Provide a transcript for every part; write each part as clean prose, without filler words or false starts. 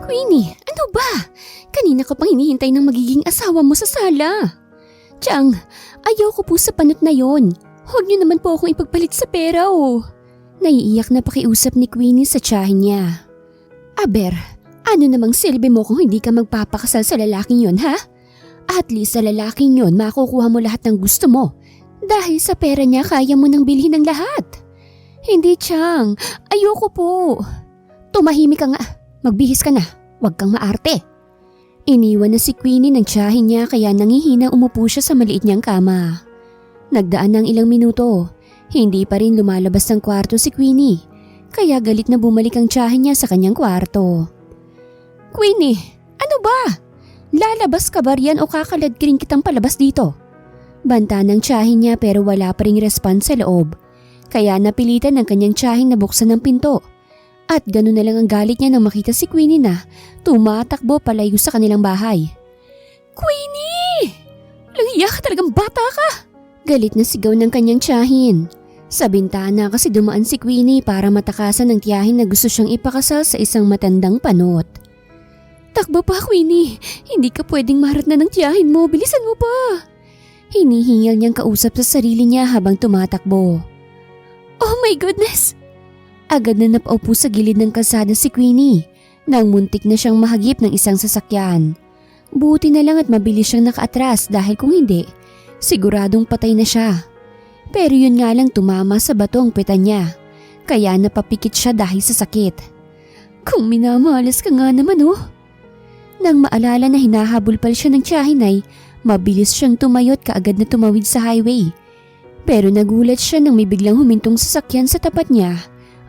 Queenie, ano ba? Kanina ka pang hinihintay ng magiging asawa mo sa sala. Chang, ayaw ko po sa panot na yon. Huwag niyo naman po akong ipagpalit sa pera oh. Naiiyak na pakiusap ni Queenie sa tiyahin niya. Aber, ano namang silbi mo kung hindi ka magpapakasal sa lalaking yon ha? At least sa lalaking yon makukuha mo lahat ng gusto mo. Dahil sa pera niya kaya mo nang bilhin ng lahat. Hindi Chang, ayoko po. Tumahimik ka nga, magbihis ka na, huwag kang maarte. Iniwan na si Queenie ng tiyahin niya kaya nangihinang umupo siya sa maliit niyang kama. Nagdaan ng ilang minuto, hindi pa rin lumalabas ng kwarto si Queenie, kaya galit na bumalik ang tiyahin niya sa kanyang kwarto. Queenie, ano ba? Lalabas ka ba riyan o kakaladkirin kitang palabas dito? Banta ng tiyahin niya pero wala pa ring response sa loob, kaya napilitan ng kanyang tiyahin na buksan ang pinto. At gano'n na lang ang galit niya nang makita si Queenie na tumatakbo palayo sa kanilang bahay. Queenie! Langya ka talagang bata ka! Galit na sigaw ng kanyang tiyahin. Sa bintana kasi dumaan si Queenie para matakasan ng tiyahin na gusto siyang ipakasal sa isang matandang panot. Takbo pa Queenie! Hindi ka pwedeng maharap na ng tiyahin mo, bilisan mo pa! Hinihingal niyang kausap sa sarili niya habang tumatakbo. Oh my goodness! Agad na napaupo sa gilid ng kalsada si Queenie nang muntik na siyang mahagip ng isang sasakyan. Buti na lang at mabilis siyang nakaatras dahil kung hindi, siguradong patay na siya. Pero yun nga lang tumama sa bato ang peta niya, kaya napapikit siya dahil sa sakit. Kung minamalas ka nga naman oh. Nang maalala na hinahabol pala siya ng tiyahin ay mabilis siyang tumayot kaagad na tumawid sa highway. Pero nagulat siya nang may biglang humintong sasakyan sa tapat niya.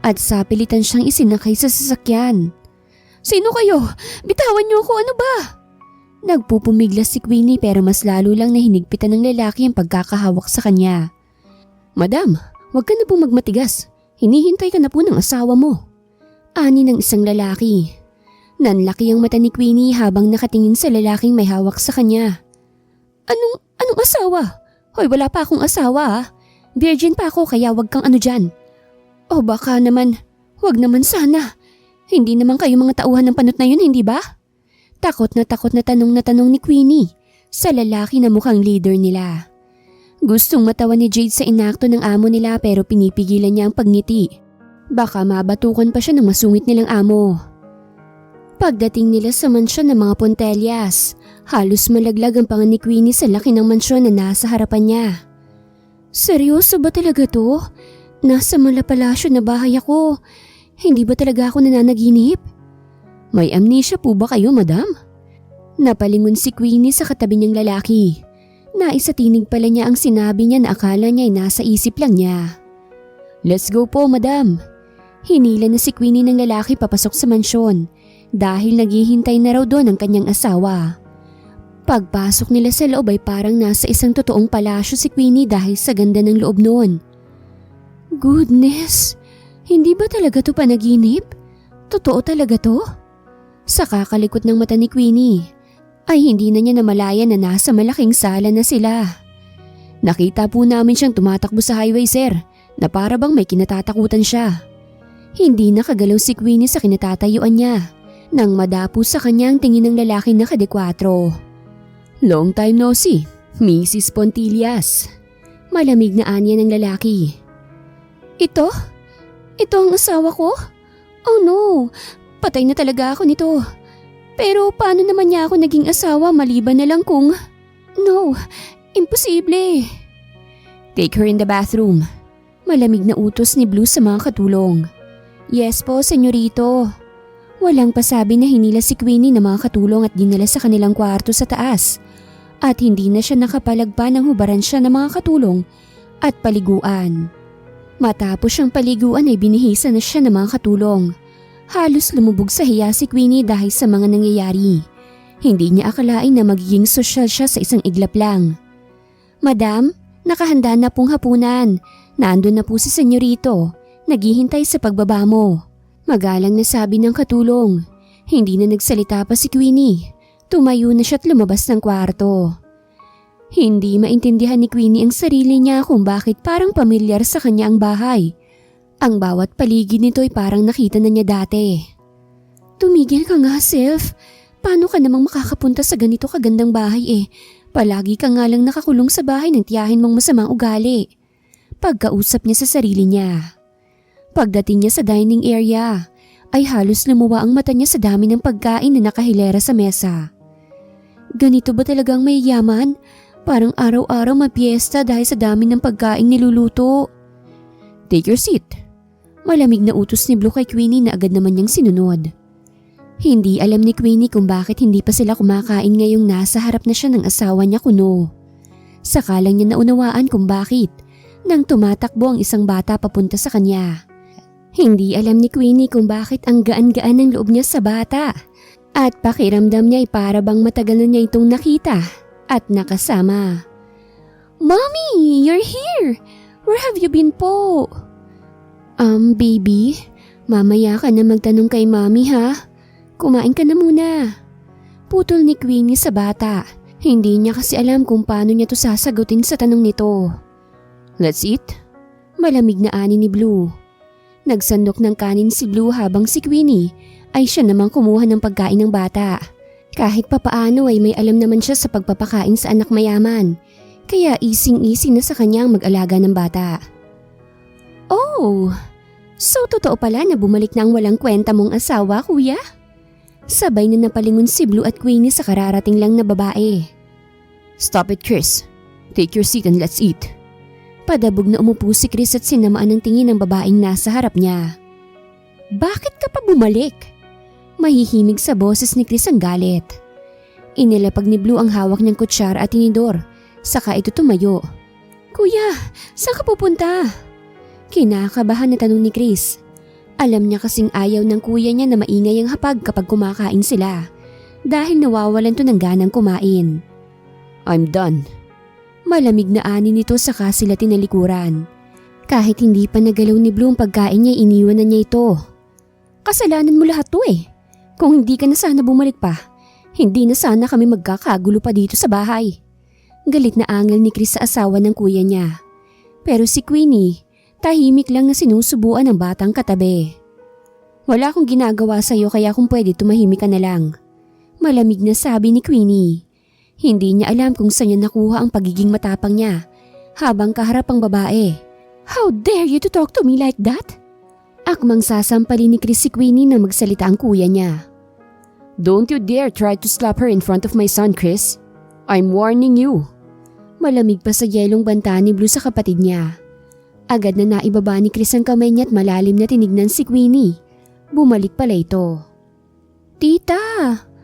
At sapilitan siyang isinakay sa sasakyan. Sino kayo? Bitawan niyo ako, ano ba? Nagpupumiglas si Queenie pero mas lalo lang na hinigpitan ng lalaki ang pagkakahawak sa kanya. Madam, huwag ka na pong magmatigas. Hinihintay ka na po ng asawa mo. Ani ng isang lalaki. Nanlaki ang mata ni Queenie habang nakatingin sa lalaking may hawak sa kanya. Anong asawa? Hoy, wala pa akong asawa ah. Virgin pa ako kaya wag kang ano dyan. O baka naman, wag naman sana. Hindi naman kayo mga tauhan ng panot na yun, hindi ba? Takot na tanong ni Queenie sa lalaki na mukhang leader nila. Gustong matawa ni Jade sa inakto ng amo nila pero pinipigilan niya ang pagngiti. Baka mabatukan pa siya ng masungit nilang amo. Pagdating nila sa mansyon ng mga Pontelias, halos malaglag ang panga ni Queenie sa laki ng mansyon na nasa harapan niya. Seryoso ba talaga to? Nasa malapalasyo na bahay ako. Hindi ba talaga ako nananaginip? May amnesia po ba kayo, madam? Napalingon si Queenie sa katabi niyang lalaki. Naisatinig pala niya ang sinabi niya na akala niya ay nasa isip lang niya. Let's go po, madam. Hinila na si Queenie ng lalaki papasok sa mansyon dahil naghihintay na raw doon ang kanyang asawa. Pagpasok nila sa loob ay parang nasa isang totoong palasyo si Queenie dahil sa ganda ng loob noon. Goodness, hindi ba talaga to panaginip? Totoo talaga to? Sa kakalikot ng mata ni Queenie, ay hindi na niya namalayan na nasa malaking sala na sila. Nakita po namin siyang tumatakbo sa highway sir, na para bang may kinatatakutan siya. Hindi nakagalaw si Queenie sa kinatatayuan niya, nang madapo sa kanya ang tingin ng lalaki na kade-kwatro. Long time no see, Mrs. Pontillas. Malamig na anya ng lalaki. Ito? Ito ang asawa ko? Oh no, patay na talaga ako nito. Pero paano naman niya ako naging asawa maliban na lang kung… No, imposible. Take her in the bathroom. Malamig na utos ni Blue sa mga katulong. Yes po, senyorito. Walang pasabi na hinila si Queenie ng mga katulong at dinala sa kanilang kwarto sa taas. At hindi na siya nakapalagpa nang hubaran siya ng mga katulong at paliguan. Matapos siyang paliguan ay binihisa na siya ng mga katulong. Halos lumubog sa hiya si Queenie dahil sa mga nangyayari. Hindi niya akalain na magiging sosyal siya sa isang iglap lang. Madam, nakahanda na pong hapunan. Nandun na po si senyorito. Naghihintay sa pagbaba mo. Magalang na sabi ng katulong. Hindi na nagsalita pa si Queenie. Tumayo na siya at lumabas ng kwarto. Hindi maintindihan ni Queenie ang sarili niya kung bakit parang pamilyar sa kanya ang bahay. Ang bawat paligid nito ay parang nakita na niya dati. Tumigil ka nga, Seth. Paano ka namang makakapunta sa ganito kagandang bahay eh? Palagi ka nga lang nakakulong sa bahay ng tiyahin mong masamang ugali. Pagkausap niya sa sarili niya. Pagdating niya sa dining area, ay halos lumuwa ang mata niya sa dami ng pagkain na nakahilera sa mesa. Ganito ba talagang mayayaman? Parang araw-araw mapiesta dahil sa dami ng pagkain niluluto. Take your seat. Malamig na utos ni Blue kay Queenie na agad naman niyang sinunod. Hindi alam ni Queenie kung bakit hindi pa sila kumakain ngayong nasa harap na siya ng asawa niya kuno. Saka lang niya naunawaan kung bakit nang tumatakbo ang isang bata papunta sa kanya. Hindi alam ni Queenie kung bakit ang gaan-gaan ng loob niya sa bata at pakiramdam niya ay para bang matagal na niya itong nakita at nakasama. Mommy, you're here! Where have you been po? Baby, mamaya ka na magtanong kay Mommy ha? Kumain ka na muna. Putol ni Queenie sa bata. Hindi niya kasi alam kung paano niya to sasagutin sa tanong nito. Let's eat. Malamig na ani ni Blue. Nagsandok ng kanin si Blue habang si Queenie ay siya namang kumuha ng pagkain ng bata. Kahit papaano ay may alam naman siya sa pagpapakain sa anak mayaman. Kaya ising-ising na sa kanyang mag-alaga ng bata. Oh, so totoo pala na bumalik na ang walang kwenta mong asawa, kuya? Sabay na napalingon si Blue at Queenie sa kararating lang na babae. Stop it, Chris. Take your seat and let's eat. Padabog na umupo si Chris at sinamaan ng tingin ng babaeng nasa harap niya. Bakit ka pa bumalik? Mahihimig sa boses ni Chris ang galit. Inilapag ni Blue ang hawak niyang kutsara at tinidor. Saka ito tumayo. Kuya, saan ka pupunta? Kinakabahan na tanong ni Chris. Alam niya kasing ayaw ng kuya niya na maingay ang hapag kapag kumakain sila. Dahil nawawalan to ng ganang kumain. I'm done. Malamig na ani nito saka sila tinalikuran. Kahit hindi pa nagalaw ni Blue ang pagkain niya, iniwan na niya ito. Kasalanan mo lahat to eh. Kung hindi ka na sana bumalik pa, hindi na sana kami magkakagulo pa dito sa bahay. Galit na angel ni Chris sa asawa ng kuya niya. Pero si Queenie, tahimik lang na sinusubuan ng batang katabi. Wala akong ginagawa sa'yo kaya kung pwede tumahimik ka na lang. Malamig na sabi ni Queenie. Hindi niya alam kung saan niya nakuha ang pagiging matapang niya habang kaharap ang babae. How dare you to talk to me like that? Akmang sasampalin ni Chris si Queenie na magsalita ang kuya niya. Don't you dare try to slap her in front of my son, Chris. I'm warning you. Malamig pa sa yelong banta ni Blue sa kapatid niya. Agad na naibaba ni Chris ang kamay niya at malalim na tinignan si Queenie. Bumalik pala ito. Tita,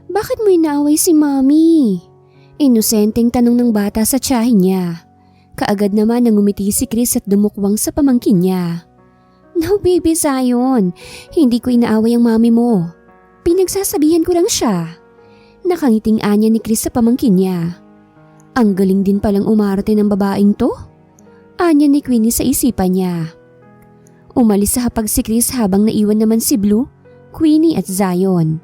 bakit mo inaaway si Mommy? Inosenteng tanong ng bata sa tiyahin niya. Kaagad naman nangumiti si Chris at dumukwang sa pamangkin niya. No baby Zion, hindi ko inaaway ang mami mo. Pinagsasabihan ko lang siya. Nakangiting anya ni Chris sa pamangkin niya. Ang galing din palang umarte ng babaeng to. Anya ni Queenie sa isipan niya. Umalis sa hapag si Chris habang naiwan naman si Blue, Queenie at Zion.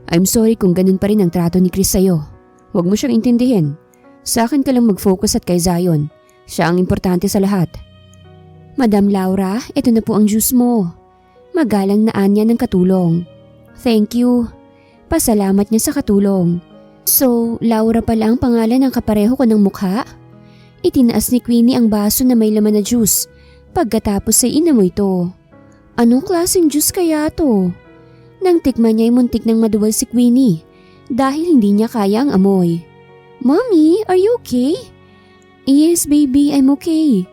I'm sorry kung ganun pa rin ang trato ni Chris sa'yo. Huwag mo siyang intindihin. Sa akin ka lang mag-focus at kay Zion. Siya ang importante sa lahat. Madam Laura, ito na po ang juice mo. Magalang na anya ng katulong. Thank you. Pasalamat niya sa katulong. So, Laura pala ang pangalan ng kapareho ko ng mukha? Itinaas ni Queenie ang baso na may laman na juice. Pagkatapos ay inamoy ito. Anong klaseng juice kaya to? Nang tikman niya ay muntik ng maduwal si Queenie dahil hindi niya kaya ang amoy. Mommy, are you okay? Yes baby, I'm okay.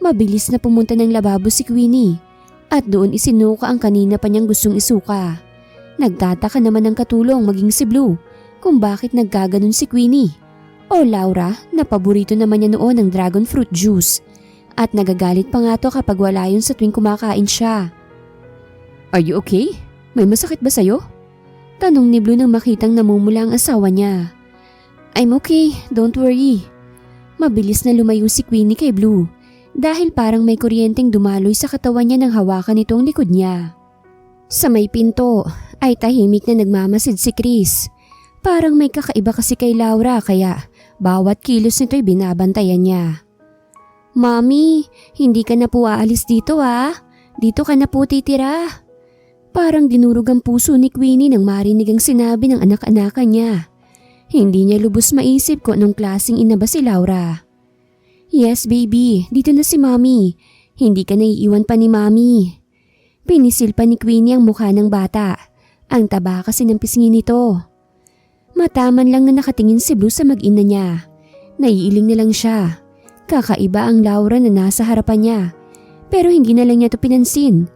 Mabilis na pumunta ng lababo si Queenie at doon isinuka ang kanina pa niyang gustong isuka. Nagtataka naman ng katulong maging si Blue kung bakit nagkaganon si Queenie. O Laura na paborito naman niya noon ang dragon fruit juice at nagagalit pa nga to kapag wala yun sa tuwing kumakain siya. Are you okay? May masakit ba sa'yo? Tanong ni Blue nang makitang namumula ang asawa niya. I'm okay, don't worry. Mabilis na lumayo si Queenie kay Blue dahil parang may kuryenteng dumaloy sa katawan niya nang hawakan itong likod niya. Sa may pinto ay tahimik na nagmamasid si Chris. Parang may kakaiba kasi kay Laura kaya bawat kilos nito'y binabantayan niya. Mommy, hindi ka na po aalis dito ah. Dito ka na po titira. Parang dinurog ang puso ni Queenie nang marinig ang sinabi ng anak-anakan niya. Hindi niya lubos maisip kung anong klaseng ina ba si Laura. Yes baby, dito na si Mommy. Hindi ka naiiwan pa ni Mommy. Pinisil pa ni Queenie ang mukha ng bata. Ang taba kasi ng pisngi nito. Mataman lang na nakatingin si Blue sa mag-ina niya. Naiiling na lang siya. Kakaiba ang Laura na nasa harapan niya. Pero hindi na lang niya ito pinansin.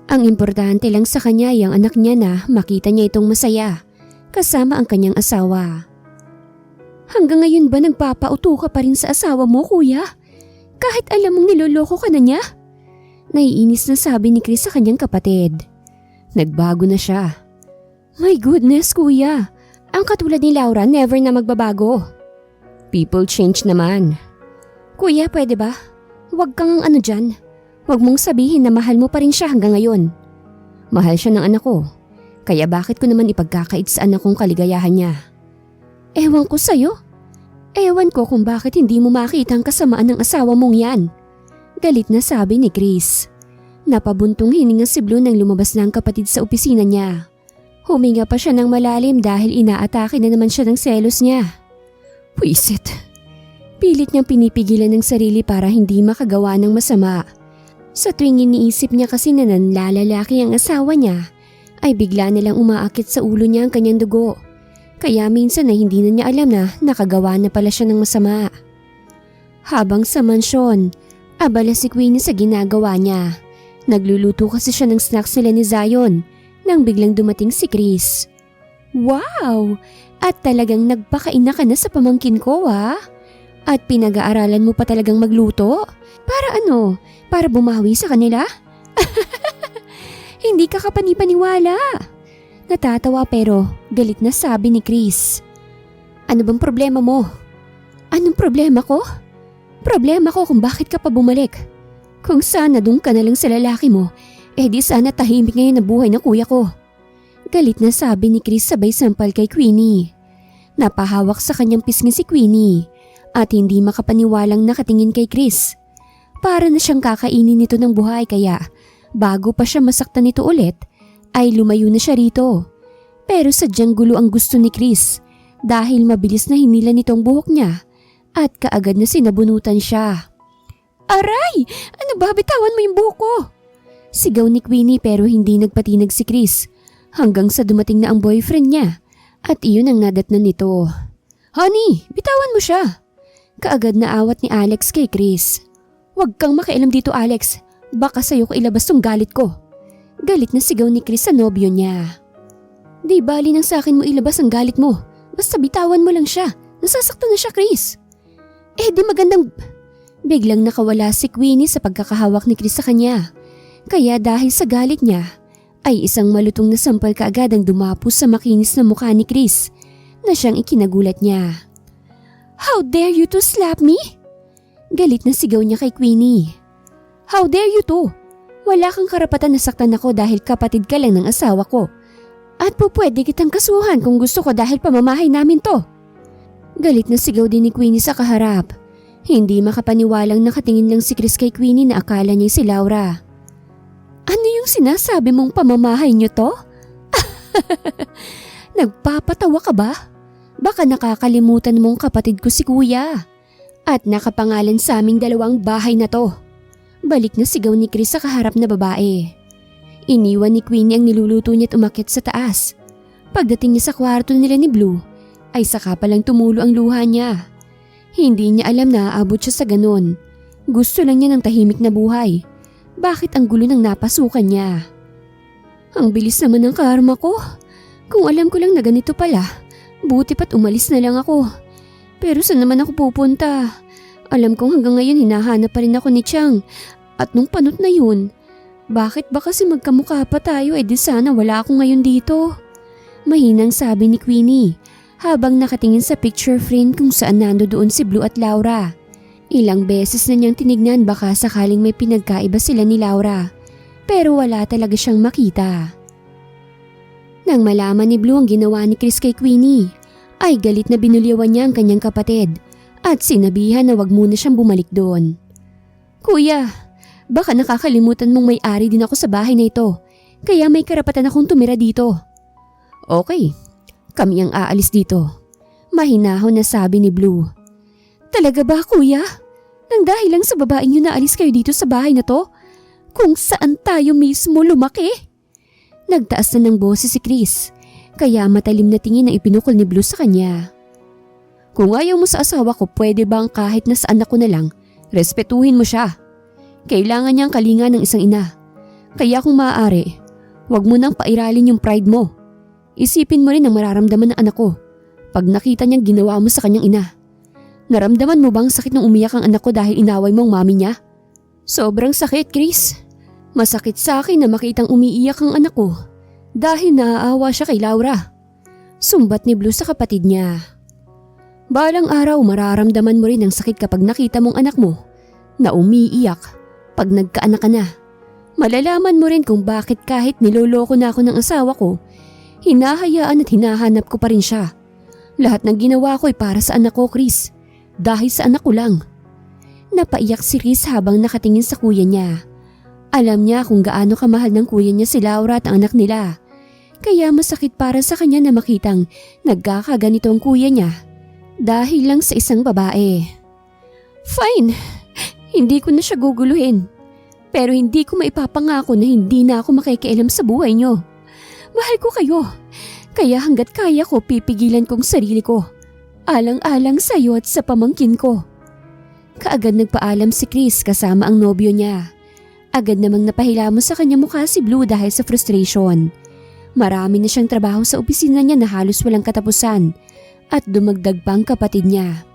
Ang importante lang sa kanya ay ang anak niya na makita niya itong masaya. Kasama ang kanyang asawa. Hanggang ngayon ba nagpapauto ka pa rin sa asawa mo, kuya? Kahit alam mong niloloko ka na niya? Naiinis na sabi ni Chris sa kanyang kapatid. Nagbago na siya. My goodness, kuya. Ang katulad ni Laura never na magbabago. People change naman. Kuya, pwede ba? Huwag kang dyan. Huwag mong sabihin na mahal mo pa rin siya hanggang ngayon. Mahal siya ng anak ko. Kaya bakit ko naman ipagkakait sa anak kong kaligayahan niya? Ewan ko sa'yo. Ewan ko kung bakit hindi mo makita ang kasamaan ng asawa mong yan. Galit na sabi ni Chris. Napabuntong hininga si Blue nang lumabas na ang kapatid sa opisina niya. Huminga pa siya ng malalim dahil inaatake na naman siya ng selos niya. Pwisit. Pilit niyang pinipigilan ng sarili para hindi makagawa ng masama. Sa tuwing iniisip niya kasi na nanlalalaki ang asawa niya, ay bigla nilang umaakit sa ulo niya ang kanyang dugo. Kaya minsan na hindi na niya alam na nakagawa na pala siya ng masama. Habang sa mansyon, abala si Queenie sa ginagawa niya. Nagluluto kasi siya ng snacks nila ni Zion nang biglang dumating si Chris. Wow! At talagang nagpakaina ka na sa pamangkin ko At pinag-aaralan mo pa talagang magluto? Para ano? Para bumawi sa kanila? Hindi ka kapanipaniwala. Natatawa pero galit na sabi ni Chris. Ano bang problema mo? Anong problema ko? Problema ko kung bakit ka pa bumalik. Kung sana doon ka na lang sa lalaki mo, di sana tahimik ngayon na buhay ng kuya ko. Galit na sabi ni Chris sabay sampal kay Queenie. Napahawak sa kanyang pisngi si Queenie at hindi makapaniwalang nakatingin kay Chris. Para na siyang kakainin nito ng buhay kaya bago pa siya masaktan nito ulit ay lumayo na siya rito. Pero sadyang gulo ang gusto ni Chris dahil mabilis na hinila nitong buhok niya at kaagad na sinabunutan siya. Aray! Ano ba? Bitawan mo yung buhok ko! Sigaw ni Queenie pero hindi nagpatinag si Chris hanggang sa dumating na ang boyfriend niya at iyon ang nadatnan nito. Honey, bitawan mo siya! Kaagad na awat ni Alex kay Chris. Huwag kang makialam dito Alex, baka sa'yo ko ilabas tong galit ko. Galit na sigaw ni Chris sa nobyo niya. Di bali nang sa akin mo ilabas ang galit mo, basta bitawan mo lang siya, nasasaktan na siya Chris. Di magandang... Biglang nakawala si Queenie sa pagkakahawak ni Chris sa kanya. Kaya dahil sa galit niya, ay isang malutong na sampal kaagad ang dumapos sa makinis na mukha ni Chris na siyang ikinagulat niya. How dare you to slap me? Galit na sigaw niya kay Queenie. How dare you to? Wala kang karapatan na saktan ako dahil kapatid ka lang ng asawa ko. At pwede kitang kasuhan kung gusto ko dahil pamamahay namin to. Galit na sigaw din ni Queenie sa kaharap. Hindi makapaniwalang nakatingin lang si Chris kay Queenie na akala niya si Laura. Ano yung sinasabi mong pamamahay niyo to? Nagpapatawa ka ba? Baka nakakalimutan mong kapatid ko si kuya. At nakapangalan sa aming dalawang bahay na to. Balik na sigaw ni Chris sa kaharap na babae. Iniwan ni Queenie ang niluluto niya at umakyat sa taas. Pagdating niya sa kwarto nila ni Blue, ay saka palang tumulo ang luha niya. Hindi niya alam na aabot siya sa ganon. Gusto lang niya ng tahimik na buhay. Bakit ang gulo ng napasukan niya? Ang bilis naman ng karma ko. Kung alam ko lang na ganito pala, buti pa't umalis na lang ako. Pero saan naman ako pupunta? Alam kong hanggang ngayon hinahanap pa rin ako ni Chang. At nung panot na yun, bakit ba kasi magkamukha pa tayo di sana wala ako ngayon dito? Mahinang sabi ni Queenie habang nakatingin sa picture frame kung saan nandoon si Blue at Laura. Ilang beses na niyang tinignan baka sakaling may pinagkaiba sila ni Laura. Pero wala talaga siyang makita. Nang malaman ni Blue ang ginawa ni Chris kay Queenie, ay galit na binulyawan niya ang kanyang kapatid at sinabihan na wag muna siyang bumalik doon. Kuya, baka nakakalimutan mong may-ari din ako sa bahay na ito. kaya may karapatan akong tumira dito. Okay, kami ang aalis dito. Mahinahon na sabi ni Blue. Talaga ba, kuya? Nang dahil lang sa babaeng yun naalis kayo dito sa bahay na to? Kung saan tayo mismo lumaki? Nagtaas na ng boses si Chris, kaya matalim na tingin ang ipinukol ni Blue sa kanya. Kung ayaw mo sa asawa ko, pwede bang kahit na sa anak ko na lang, respetuhin mo siya. Kailangan niyang kalinga ng isang ina. Kaya kung maaari, huwag mo nang pairalin yung pride mo. Isipin mo rin ang mararamdaman ng anak ko pag nakita niyang ginawa mo sa kanyang ina. Naramdaman mo bang sakit nung umiyak ang anak ko dahil inaway mo ang mami niya? Sobrang sakit, Chris. Masakit sa akin na makitang umiiyak ang anak ko dahil naaawa siya kay Laura. Sumbat ni Blue sa kapatid niya. Balang araw mararamdaman mo rin ang sakit kapag nakita mong anak mo na umiiyak pag nagkaanak ka na. Malalaman mo rin kung bakit kahit niloloko na ako ng asawa ko, hinahayaan at hinahanap ko pa rin siya. Lahat ng ginawa ko ay para sa anak ko, Chris. Dahil sa anak ko lang. Napaiyak si Chris habang nakatingin sa kuya niya. Alam niya kung gaano kamahal ng kuya niya si Laura at ang anak nila. Kaya masakit para sa kanya na makitang nagkakaganito ang kuya niya dahil lang sa isang babae. Fine, hindi ko na siya guguluhin. Pero hindi ko maipapangako na hindi na ako makikialam sa buhay niyo. Mahal ko kayo. Kaya hanggat kaya ko pipigilan kong sarili ko. Alang-alang sa iyo at sa pamangkin ko. Kaagad nagpaalam si Chris kasama ang nobyo niya. Agad namang napahilamos sa kanya mukha si Blue dahil sa frustration. Marami na siyang trabaho sa opisina niya na halos walang katapusan at dumagdag pa ang kapatid niya.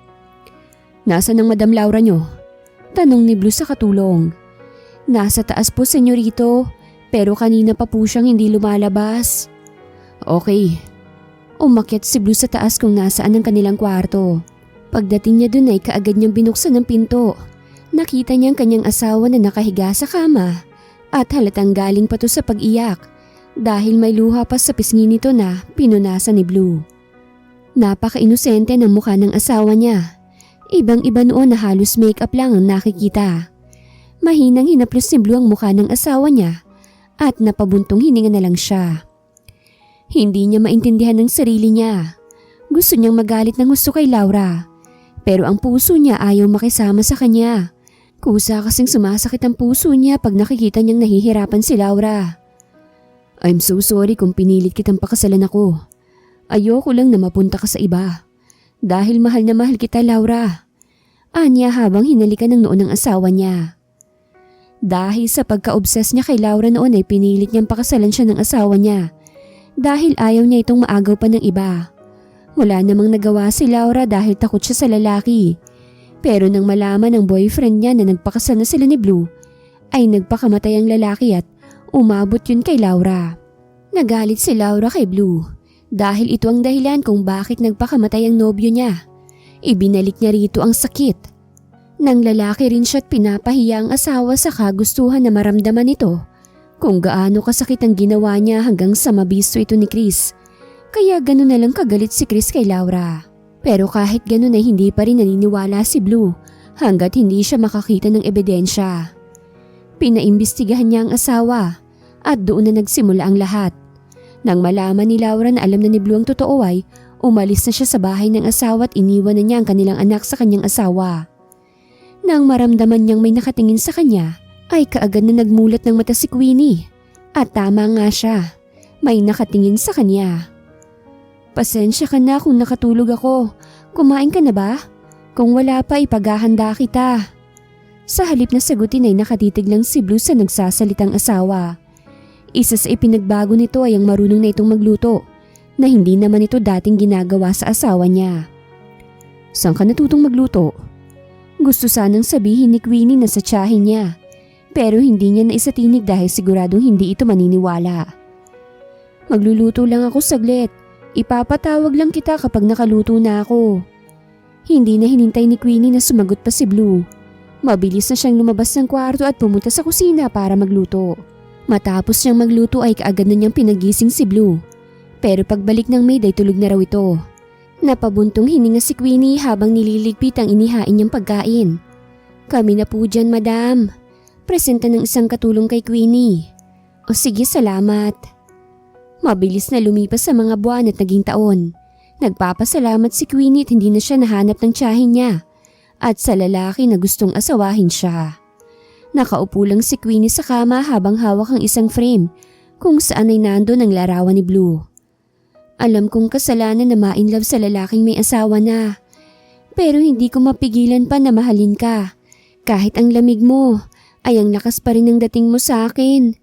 Nasaan ang Madam Laura niyo? Tanong ni Blue sa katulong. Nasa taas po, senyorito, pero kanina pa po siyang hindi lumalabas. Okay. Umakyat si Blue sa taas kung nasaan ang kanilang kwarto. Pagdating niya dun ay kaagad niyang binuksan ang pinto. Nakita niya ang kanyang asawa na nakahiga sa kama at halatang galing pa to sa pag-iyak dahil may luha pa sa pisngi nito na pinunasan ni Blue. Napaka-inosente ng mukha ng asawa niya. Ibang-iba noon na halos make-up lang ang nakikita. Mahinang hinaplos ni Blue ang mukha ng asawa niya at napabuntong hininga na lang siya. Hindi niya maintindihan ng sarili niya. Gusto niyang magalit ng gusto kay Laura. Pero ang puso niya ayaw makisama sa kanya. Kusa kasing sumasakit ang puso niya pag nakikita niyang nahihirapan si Laura. I'm so sorry kung pinilit kitang pakasalan ako. Ayoko lang na mapunta ka sa iba. Dahil mahal na mahal kita, Laura. Anya habang hinalikan ng noon ng asawa niya. Dahil sa pagka-obsess niya kay Laura noon ay pinilit niyang pakasalan siya ng asawa niya. Dahil ayaw niya itong maagaw pa ng iba. Wala namang nagawa si Laura dahil takot siya sa lalaki. Pero nang malaman ng boyfriend niya na nagpakasal na sila ni Blue, ay nagpakamatay ang lalaki at umabot yun kay Laura. Nagalit si Laura kay Blue dahil ito ang dahilan kung bakit nagpakamatay ang nobyo niya. Ibinalik niya rito ang sakit. Nang lalaki rin siya at pinapahiya ang asawa sa kagustuhan na maramdaman nito kung gaano kasakit ang ginawa niya hanggang sa mabisto ito ni Chris. Kaya gano'n na lang kagalit si Chris kay Laura. Pero kahit gano'n ay hindi pa rin naniniwala si Blue hanggat hindi siya makakita ng ebidensya. Pinaimbestigahan niya ang asawa at doon na nagsimula ang lahat. Nang malaman ni Laura na alam na ni Blue ang totoo ay umalis na siya sa bahay ng asawa at iniwan na niya ang kanilang anak sa kanyang asawa. Nang maramdaman niyang may nakatingin sa kanya ay kaagad na nagmulat ng mata si Queenie. At tama nga siya, may nakatingin sa kanya. Pasensya ka na kung nakatulog ako. Kumain ka na ba? Kung wala pa ipaghahanda kita. Sa halip na sagutin ay nakatitig lang si Blue sa nagsasalitang asawa. Isa sa ipinagbago nito ay ang marunong na itong magluto na hindi naman ito dating ginagawa sa asawa niya. Saan ka natutong magluto? Gusto sanang sabihin ni Queenie na sa tiyahin niya. Pero hindi niya naisatinig dahil siguradong hindi ito maniniwala. Magluluto lang ako saglit. Ipapatawag lang kita kapag nakaluto na ako. Hindi na hinintay ni Queenie na sumagot pa si Blue. Mabilis na siyang lumabas ng kwarto at pumunta sa kusina para magluto. Matapos siyang magluto ay kaagad na niyang pinagising si Blue. Pero pagbalik ng maid ay tulog na raw ito. Napabuntong hininga si Queenie habang nililigpit ang inihain niyang pagkain. Kami na po dyan, madam. Presenta ng isang katulong kay Queenie. O sige, salamat. Mabilis na lumipas sa mga buwan at naging taon. Nagpapasalamat si Queenie at hindi na siya nahanap ng tiyahin niya at sa lalaki na gustong asawahin siya. Nakaupo lang si Queenie sa kama habang hawak ang isang frame kung saan ay nandoon ang larawan ni Blue. Alam kong kasalanan na ma-inlove sa lalaking may asawa na. Pero hindi ko mapigilan pa na mahalin ka. Kahit ang lamig mo ay ang lakas pa rin ng dating mo sa akin.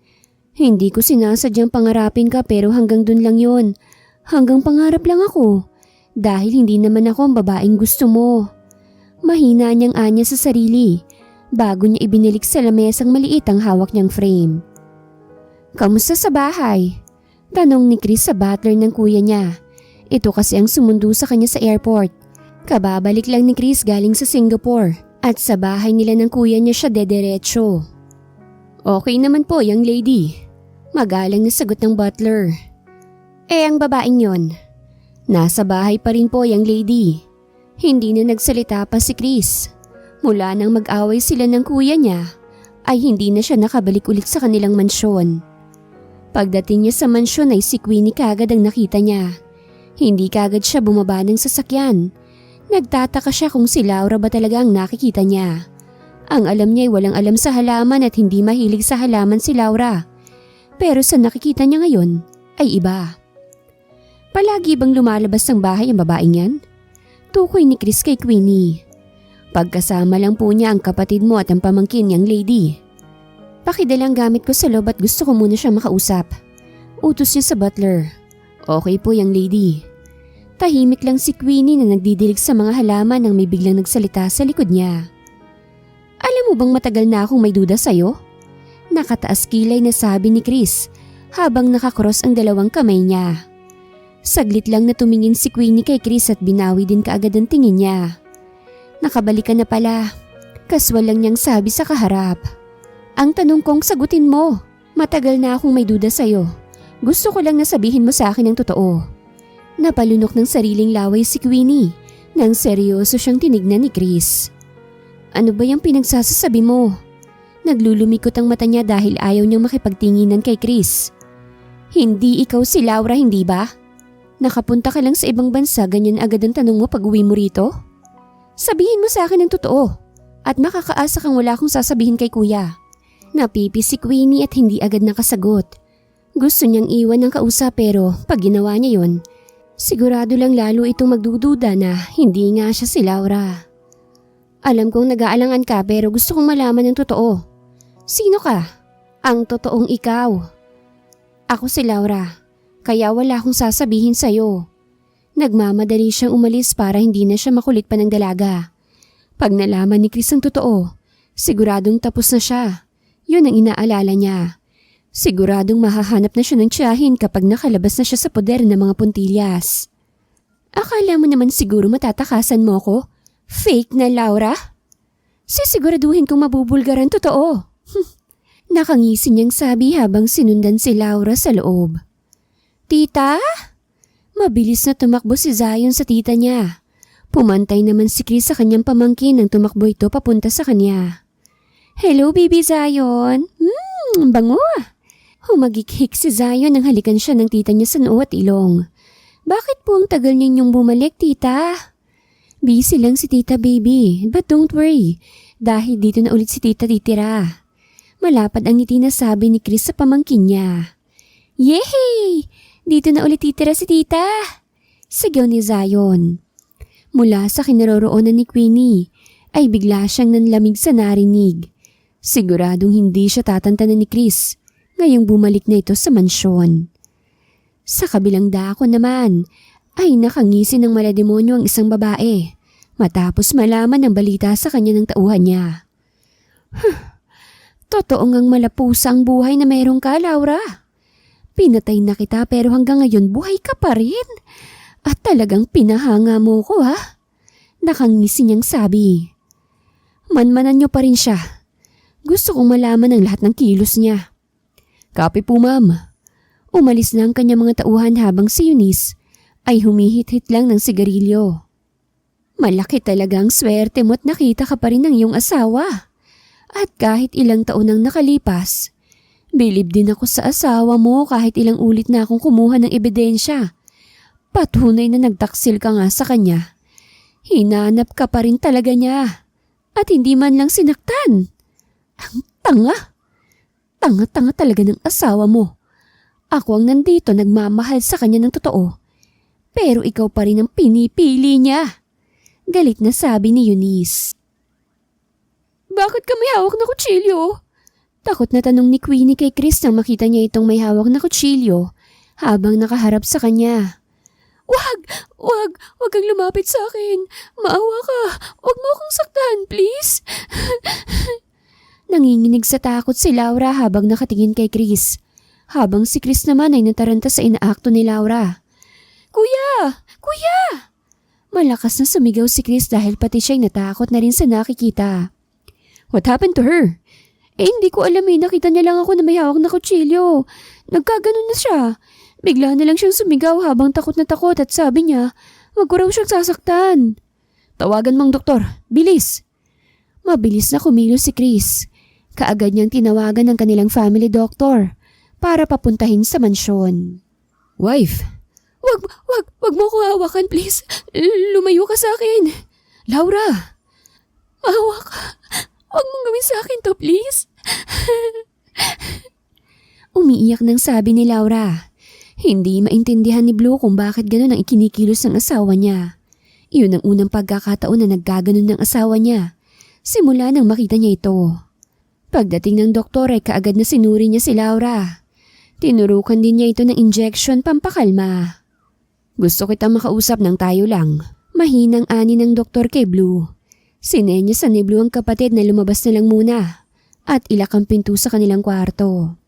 Hindi ko sinasadyang pangarapin ka pero hanggang dun lang yon. Hanggang pangarap lang ako. Dahil hindi naman ako ang babaeng gusto mo. Mahina niyang anya sa sarili bago niya ibinilik sa lamesang maliit ang hawak niyang frame. Kamusta sa bahay? Tanong ni Chris sa butler ng kuya niya. Ito kasi ang sumundo sa kanya sa airport. Kababalik lang ni Chris galing sa Singapore at sa bahay nila ng kuya niya siya dederecho. Okay naman po, young lady. Magalang na sagot ng butler. Ang babaeng yon? Nasa bahay pa rin po, young lady. Hindi na nagsalita pa si Chris. Mula nang mag-away sila ng kuya niya, ay hindi na siya nakabalik ulit sa kanilang mansyon. Pagdating niya sa mansyon ay si Queenie kagad ang nakita niya. Hindi kagad siya bumaba ng sasakyan. Nagtataka siya kung si Laura ba talaga ang nakikita niya. Ang alam niya ay walang alam sa halaman at hindi mahilig sa halaman si Laura. Pero sa nakikita niya ngayon ay iba. Palagi bang lumalabas ng bahay ang babaeng yan? Tukoy ni Chris kay Queenie. Pagkasama lang po niya ang kapatid mo at ang pamangkin niyang lady. Pakidalang gamit ko sa loob at gusto ko muna siya makausap. Utos niya sa butler. Okay po, young lady. Tahimik lang si Queenie na nagdidilig sa mga halaman nang may biglang nagsalita sa likod niya. Alam mo bang matagal na akong may duda sa'yo? Nakataas kilay na sabi ni Chris habang nakakross ang dalawang kamay niya. Saglit lang na tumingin si Queenie kay Chris at binawi din kaagad ang tingin niya. Nakabalik ka na pala. Kaswal lang niyang sabi sa kaharap. Ang tanong kong sagutin mo. Matagal na akong may duda sa'yo. Gusto ko lang na sabihin mo sa akin ang totoo. Napalunok ng sariling laway si Queenie nang seryoso siyang tinignan ni Chris. Ano ba yung pinagsasasabi mo? Naglulumikot ang mata niya dahil ayaw niyang makipagtinginan kay Chris. Hindi ikaw si Laura, hindi ba? Nakapunta ka lang sa ibang bansa, ganyan agad ang tanong mo pag uwi mo rito? Sabihin mo sa akin ang totoo at makakaasa kang wala akong sasabihin kay kuya. Napipi si Queenie at hindi agad nakasagot. Gusto niyang iwan ng kausap pero pag ginawa niya yon, sigurado lang lalo itong magdududa na hindi nga siya si Laura. Alam kong nag-aalangan ka pero gusto kong malaman ng totoo. Sino ka? Ang totoong ikaw. Ako si Laura, kaya wala akong sasabihin sa'yo. Nagmamadali siyang umalis para hindi na siya makulit pa ng dalaga. Pag nalaman ni Chris ang totoo, siguradong tapos na siya. Yun ang inaalala niya. Siguradong mahahanap na siya ng tiyahin kapag nakalabas na siya sa poder ng mga puntilyas. Akala mo naman siguro matatakasan mo ko? Fake na Laura? Sisiguraduhin kong mabubulgaran totoo. Nakangisi niyang sabi habang sinundan si Laura sa loob. Tita? Mabilis na tumakbo si Zion sa tita niya. Pumantay naman si Chris sa kanyang pamangkin nang tumakbo ito papunta sa kanya. Hello, baby Zion. Bango. Humagikhik si Zion nang halikan siya ng tita niya sa noo at ilong. Bakit po ang tagal ninyong bumalik, tita? Busy lang si tita, baby. But don't worry, dahil dito na ulit si tita titira. Malapad ang ngiti na sabi ni Chris sa pamangkin niya. Yehey! Dito na ulit titira si tita! Sigaw ni Zion. Mula sa kinaroroonan ni Queenie ay bigla siyang nanlamig sa narinig. Siguradong hindi siya tatantanan ni Chris ngayong bumalik na ito sa mansyon. Sa kabilang dako naman ay nakangisi ng malademonyo ang isang babae matapos malaman ang balita sa kanya ng tauhan niya. Totoo ngang malapusa ang buhay na meron ka, Laura. Pinatay na kita pero hanggang ngayon buhay ka pa rin. At talagang pinahanga mo ko, ha? Nakangisi niyang sabi. Manmanan niyo pa rin siya. Gusto kong malaman ang lahat ng kilos niya. Kape po, ma'am. Umalis na ang kanyang mga tauhan habang si Eunice ay humihit-hit lang ng sigarilyo. Malaki talagang swerte mo at nakita ka pa rin ng iyong asawa. At kahit ilang taon ang nakalipas, Bilib din ako sa asawa mo kahit ilang ulit na akong kumuha ng ebidensya. Patunay na nagtaksil ka nga sa kanya. Hinanap ka pa rin talaga niya. At hindi man lang sinaktan. Ang tanga. Tanga-tanga talaga ng asawa mo. Ako ang nandito nagmamahal sa kanya ng totoo. Pero ikaw pa rin ang pinipili niya. Galit na sabi ni Eunice. Bakit ka may hawak na kutsilyo? Takot na tanong ni Queenie kay Chris nang makita niya itong may hawak na kutsilyo habang nakaharap sa kanya. Wag kang lumapit sa akin. Maawa ka. Wag mo akong saktan, please. Nanginginig sa takot si Laura habang nakatingin kay Chris. Habang si Chris naman ay nataranta sa inaakto ni Laura. Kuya! Kuya! Malakas na sumigaw si Chris dahil pati siya'y natakot na rin sa nakikita. What happened to her? Hindi ko alam nakita niya lang ako na may hawak na kutsilyo. Nagkaganon na siya. Bigla na lang siyang sumigaw habang takot na takot at sabi niya, wag ko raw siyang sasaktan. Tawagan mong doktor, bilis. Mabilis na kumilos si Chris. Kaagad niyang tinawagan ng kanilang family doctor para papuntahin sa mansyon. Wife! Wag mo ko hawakan please. Lumayo ka sa akin. Laura! Maawa ka. Wag mong gawin sa akin to please. Umiiyak nang sabi ni Laura. Hindi maintindihan ni Blue kung bakit gano'n ang ikinikilos ng asawa niya. Iyon ang unang pagkakataon na naggaganon ng asawa niya. Simula nang makita niya ito. Pagdating ng doktor ay kaagad na sinuri niya si Laura. Tinurukan din niya ito ng injection pampakalma. Gusto kitang makausap ng tayo lang. Mahinang ani ng doktor kay Blue. Sinenyasan ni Blue ang kapatid na lumabas na lang muna at ilak ang pinto sa kanilang kwarto.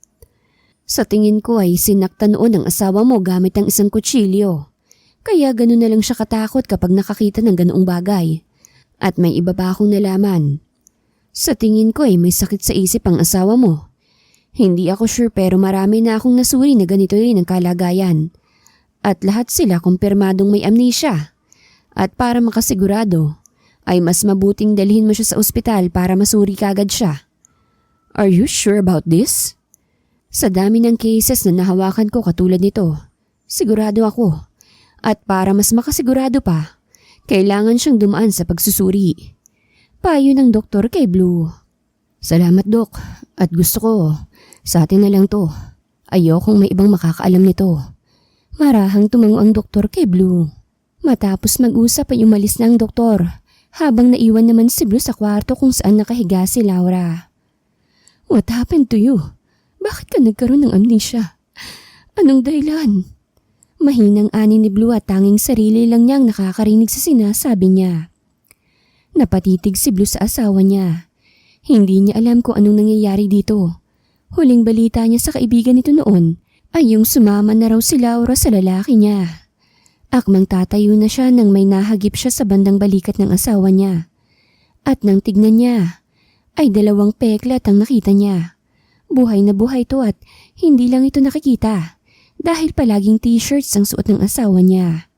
Sa tingin ko ay sinaktan noon ang asawa mo gamit ang isang kutsilyo. Kaya gano'n na lang siya katakot kapag nakakita ng ganoong bagay. At may iba pa akong nalaman. Sa tingin ko ay may sakit sa isip ang asawa mo. Hindi ako sure pero marami na akong nasuri na ganito rin ang kalagayan. At lahat sila kumpirmadong may amnesia. At para makasigurado, ay mas mabuting dalhin mo siya sa ospital para masuri kagad siya. Are you sure about this? Sa dami ng cases na nahawakan ko katulad nito, sigurado ako. At para mas makasigurado pa, kailangan siyang dumaan sa pagsusuri. Payo ng doktor kay Blue. Salamat Dok, at gusto ko, sa atin na lang to. Ayokong may ibang makakaalam nito. Marahang tumango ang doktor kay Blue. Matapos mag-usap ay umalis na ang doktor, habang naiwan naman si Blue sa kwarto kung saan nakahiga si Laura. What happened to you? Bakit ka nagkaroon ng amnesia? Anong dahilan? Mahinang ani ni Blue at tanging sarili lang niyang nakakarinig sa sinasabi niya. Napatitig si Blue sa asawa niya. Hindi niya alam kung anong nangyayari dito. Huling balita niya sa kaibigan nito noon ay yung sumama na raw si Laura sa lalaki niya. Akmang tatayo na siya nang may nahagip siya sa bandang balikat ng asawa niya. At nang tignan niya, ay 2 peklat ang nakita niya. Buhay na buhay to at hindi lang ito nakikita dahil palaging t-shirts ang suot ng asawa niya.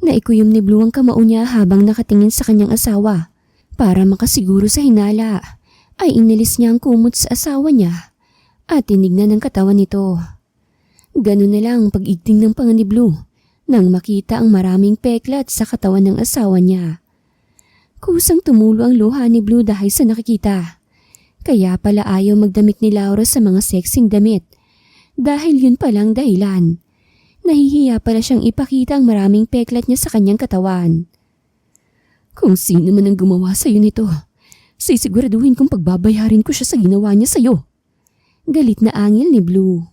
Naikuyom ni Blue ang kamao niya habang nakatingin sa kanyang asawa. Para makasiguro sa hinala ay inalis niya ang kumot sa asawa niya at tinignan ang katawan nito. Ganun na lang ang pag-igting ng panga ni Blue nang makita ang maraming peklat sa katawan ng asawa niya. Kusang tumulo ang luha ni Blue dahil sa nakikita. Kaya pala ayaw magdamit ni Laura sa mga sexing damit. Dahil yun palang dahilan. Nahihiya pala siyang ipakita ang maraming peklat niya sa kanyang katawan. Kung sino man ang gumawa sa'yo nito, sisiguraduhin kong pagbabayarin ko siya sa ginawa niya sa'yo. Galit na angil ni Blue.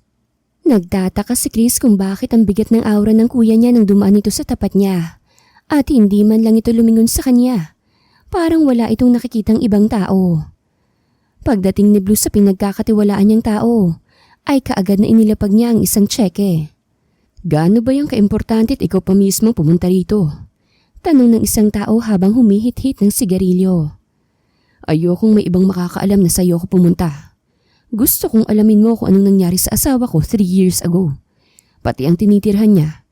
Nagtataka si Chris kung bakit ang bigat ng aura ng kuya niya nang dumaan ito sa tapat niya. At hindi man lang ito lumingon sa kanya. Parang wala itong nakikitang ibang tao. Pagdating ni Blue sa pinagkakatiwalaan niyang tao, ay kaagad na inilapag niya ang isang tseke. Gaano ba yung kaimportante at ikaw pa mismo pumunta rito? Tanong ng isang tao habang humihit-hit ng sigarilyo. Ayokong may ibang makakaalam na sa'yo ko pumunta. Gusto kong alamin mo kung anong nangyari sa asawa ko 3 years ago. Pati ang tinitirhan niya.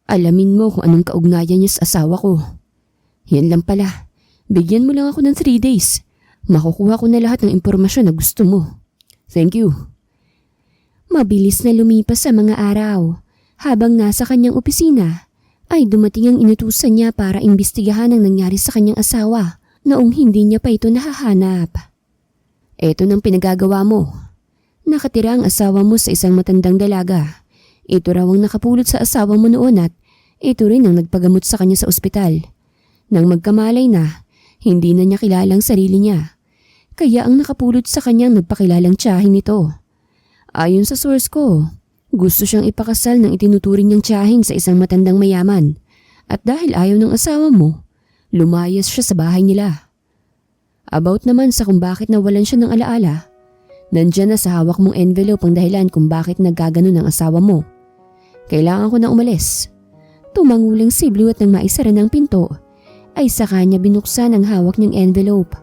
Alamin mo kung anong kaugnayan niya sa asawa ko. Yan lang pala. Bigyan mo lang ako ng 3 days. Makukuha ko na lahat ng impormasyon na gusto mo. Thank you. Mabilis na lumipas sa mga araw. Habang nasa kanyang opisina, ay dumating ang inutusan niya para imbestigahan ang nangyari sa kanyang asawa noong hindi niya pa ito nahahanap. Eto nang pinagagawa mo. Nakatira ang asawa mo sa isang matandang dalaga. Ito raw ang nakapulot sa asawa mo noon at ito rin ang nagpagamot sa kanya sa ospital. Nang magkamalay na, hindi na niya kilala ang sarili niya. Kaya ang nakapulot sa kanyang nagpakilalang tiyahin nito. Ayon sa source ko, gusto siyang ipakasal ng itinuturing niyang tiyahin sa isang matandang mayaman. At dahil ayaw ng asawa mo, lumayas siya sa bahay nila. About naman sa kung bakit nawalan siya ng alaala, nandyan na sa hawak mong envelope ang dahilan kung bakit nagkaganon ang asawa mo. Kailangan ko na umalis. Tumangulang si Blue at nang maisara ng pinto, ay sa kanya binuksan ang hawak niyang envelope.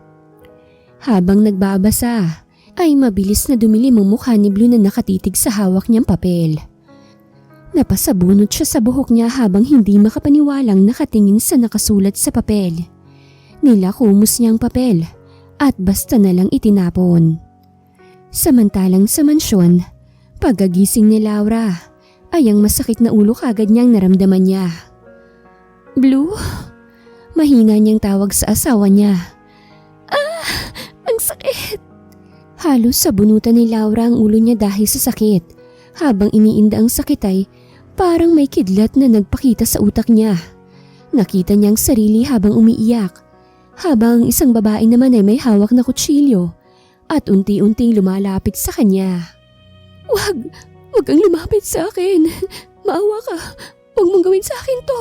Habang nagbabasa, ay mabilis na dumilim ang mukha ni Blue na nakatitig sa hawak niyang papel. Napasabunot siya sa buhok niya habang hindi makapaniwalang nakatingin sa nakasulat sa papel. Nilakumos niya ang papel at basta na lang itinapon. Samantalang sa mansyon, pagkagising ni Laura, ay ang masakit na ulo kagad niyang naramdaman niya. Blue? Mahina niyang tawag sa asawa niya. Ang sakit! Halos sabunutan ni Laura ang ulo niya dahil sa sakit. Habang iniinda ang sakit ay parang may kidlat na nagpakita sa utak niya. Nakita niya ang sarili habang umiiyak. Habang ang isang babae naman ay may hawak na kutsilyo at unti-unting lumalapit sa kanya. Wag kang lumapit sa akin. Maawa ka. Huwag mong gawin sa akin to.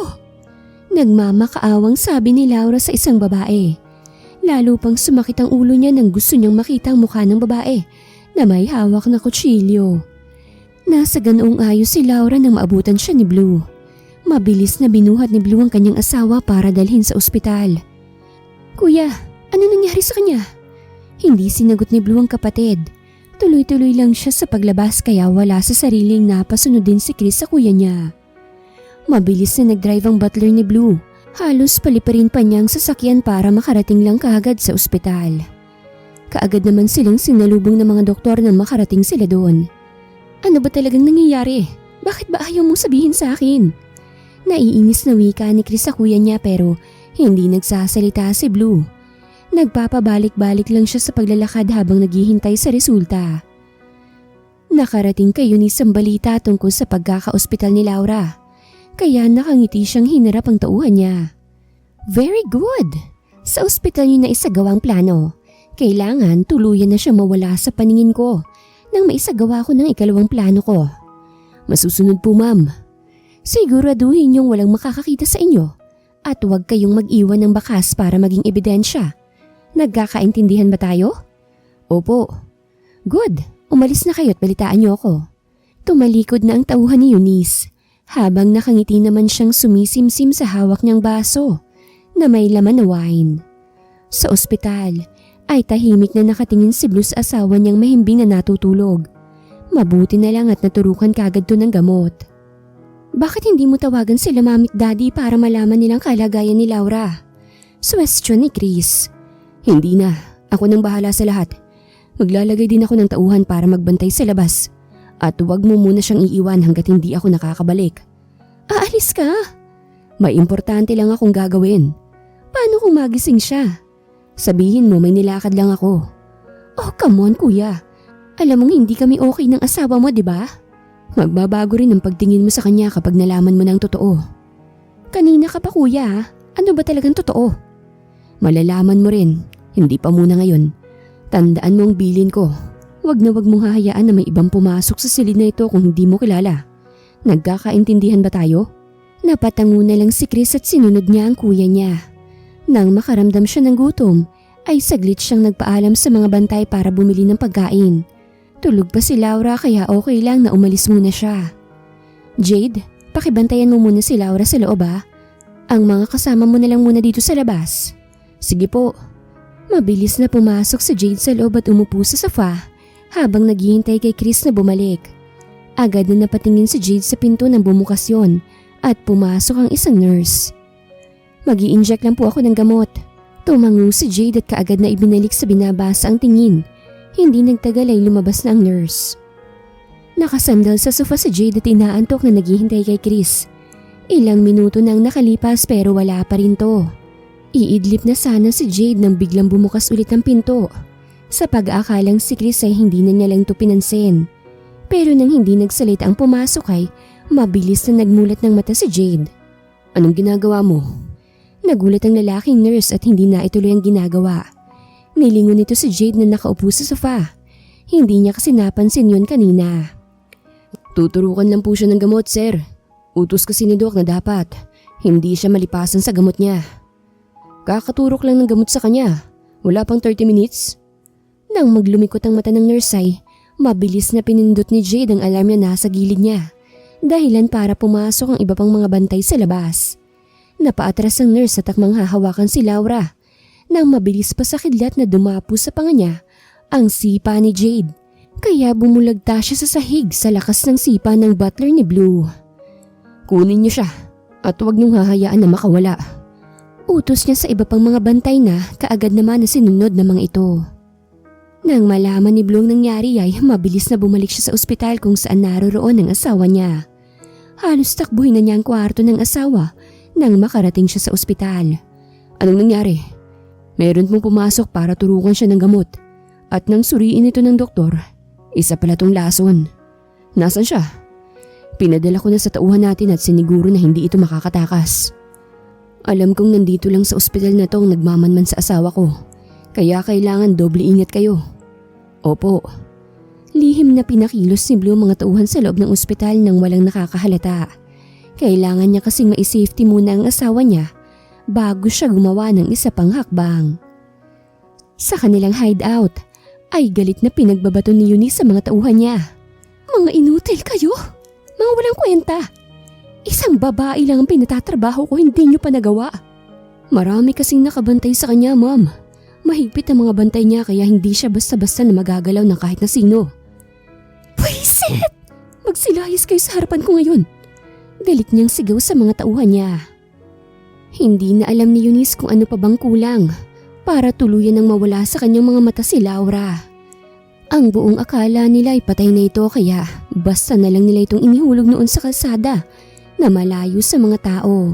Nagmamakaawang sabi ni Laura sa isang babae. Lalo pang sumakit ang ulo niya nang gusto niyang makita ang mukha ng babae na may hawak na kutsilyo. Nasa ganoong ayos si Laura nang maabutan siya ni Blue. Mabilis na binuhat ni Blue ang kanyang asawa para dalhin sa ospital. Kuya, ano nangyari sa kanya? Hindi sinagot ni Blue ang kapatid. Tuloy-tuloy lang siya sa paglabas kaya wala sa sariling napasunod din si Chris sa kuya niya. Mabilis na nagdrive ang butler ni Blue. Halos paliparin pa niya ang sasakyan para makarating lang kaagad sa ospital. Kaagad naman silang sinalubong ng mga doktor nang makarating sila doon. Ano ba talagang nangyayari? Bakit ba ayaw mong sabihin sa akin? Naiinis na wika ni Chris sa kuya niya pero hindi nagsasalita si Blue. Nagpapabalik-balik lang siya sa paglalakad habang naghihintay sa resulta. Nakarating kay Eunice ang balita tungkol sa pagkaka-ospital ni Laura. Kaya nakangiti siyang hinarap ang tauhan niya. Very good! Sa ospital niyo na isagawa ang plano. Kailangan tuluyan na siya mawala sa paningin ko nang maisagawa ko ng ikalawang plano ko. Masusunod po ma'am. Siguraduhin niyong walang makakakita sa inyo at huwag kayong mag-iwan ng bakas para maging ebidensya. Nagkakaintindihan ba tayo? Opo. Good. Umalis na kayo at balitaan niyo ako. Tumalikod na ang tauhan ni Eunice. Habang nakangiti naman siyang sumisimsim sa hawak niyang baso na may laman na wine. Sa ospital ay tahimik na nakatingin si Blue sa asawa niyang mahimbing na natutulog. Mabuti na lang at naturukan kagad to ng gamot. Bakit hindi mo tawagan sila mami at daddy para malaman nilang kalagayan ni Laura? Suwestyon ni Chris. Hindi na, ako nang bahala sa lahat. Maglalagay din ako ng tauhan para magbantay sa labas. At huwag mo muna siyang iiwan hanggat hindi ako nakakabalik. Aalis ka? May importante lang akong gagawin. Paano kung magising siya? Sabihin mo may nilakad lang ako. Oh, come on kuya. Alam mong hindi kami okay ng asawa mo, di ba? Magbabago rin ang pagtingin mo sa kanya kapag nalaman mo ng totoo. Kanina ka pa kuya, ano ba talagang totoo? Malalaman mo rin, hindi pa muna ngayon. Tandaan mo ang bilin ko. Wag na wag mong hahayaan na may ibang pumasok sa silid na ito kung hindi mo kilala. Nagkakaintindihan ba tayo? Napatango na lang si Chris at sinunod niya ang kuya niya. Nang makaramdam siya ng gutom, ay saglit siyang nagpaalam sa mga bantay para bumili ng pagkain. Tulog pa si Laura kaya okay lang na umalis muna siya. Jade, pakibantayan mo muna si Laura sa loob ha. Ang mga kasama mo na lang muna dito sa labas. Sige po. Mabilis na pumasok si Jade sa loob at umupo sa sofa. Habang naghihintay kay Chris na bumalik. Agad na napatingin si Jade sa pinto ng bumukasyon at pumasok ang isang nurse. Mag-i-inject lang po ako ng gamot. Tumango si Jade at kaagad na ibinalik sa binabasa ang tingin. Hindi nagtagal ay lumabas na ang nurse. Nakasandal sa sofa si Jade at inaantok na naghihintay kay Chris. Ilang minuto nang nakalipas pero wala pa rin to. Iidlip na sana si Jade nang biglang bumukas ulit ang pinto. Sa pag-aakalang si Chris ay hindi na niya lang ito pinansin. Pero nang hindi nagsalita ang pumasok ay mabilis na nagmulat ng mata si Jade. "Anong ginagawa mo?" Nagulat ang lalaking nurse at hindi na ituloy ang ginagawa. Nilingon nito si Jade na nakaupo sa sofa. Hindi niya kasi napansin yun kanina. "Tuturukan lang po siya ng gamot, sir. Utos kasi ni Doc na dapat hindi siya malipasan sa gamot niya." "Kakaturok lang ng gamot sa kanya. Wala pang 30 minutes. Nang maglumikot ang mata ng nurse ay mabilis na pinindot ni Jade ang alarm na nasa gilid niya. Dahilan para pumasok ang iba pang mga bantay sa labas. Napaatras ang nurse at takmang hahawakan si Laura. Nang mabilis pa sa kidlat na dumapo sa panga niya ang sipa ni Jade. Kaya bumulagta siya sa sahig sa lakas ng sipa ng butler ni Blue. "Kunin niyo siya at huwag niyong hahayaan na makawala." Utos niya sa iba pang mga bantay na kaagad naman na sinunod ng mga ito. Nang malaman ni Blue ang nangyari ay mabilis na bumalik siya sa ospital kung saan naroroon ang asawa niya. Halos takbuhin na niya ang kwarto ng asawa nang makarating siya sa ospital. "Anong nangyari?" "Meron pong pumasok para turukan siya ng gamot at nang suriin ito ng doktor, isa pala tong lason." "Nasaan siya?" "Pinadala ko na sa tauhan natin at siniguro na hindi ito makakatakas. Alam kong nandito lang sa ospital na tong nagmamanman sa asawa ko, kaya kailangan doble ingat kayo." "Opo." Lihim na pinakilos ni Blue mga tauhan sa loob ng ospital nang walang nakakahalata. Kailangan niya kasing mai-safety muna ang asawa niya bago siya gumawa ng isa pang hakbang. Sa kanilang hideout ay galit na pinagbabato ni Eunice sa mga tauhan niya. "Mga inutil kayo! Mga walang kwenta! Isang babae lang ang pinatatrabaho ko, hindi niyo pa nagawa." "Marami kasing nakabantay sa kanya, ma'am. Mahigpit ang mga bantay niya kaya hindi siya basta-basta na magagalaw ng kahit na sino." "Pwisit! Magsilayas kayo sa harapan ko ngayon!" Galit niyang sigaw sa mga tauhan niya. Hindi na alam ni Eunice kung ano pa bang kulang para tuluyan ng mawala sa kanyang mga mata si Laura. Ang buong akala nila ay patay na ito kaya basta na lang nila itong inihulog noon sa kalsada na malayo sa mga tao.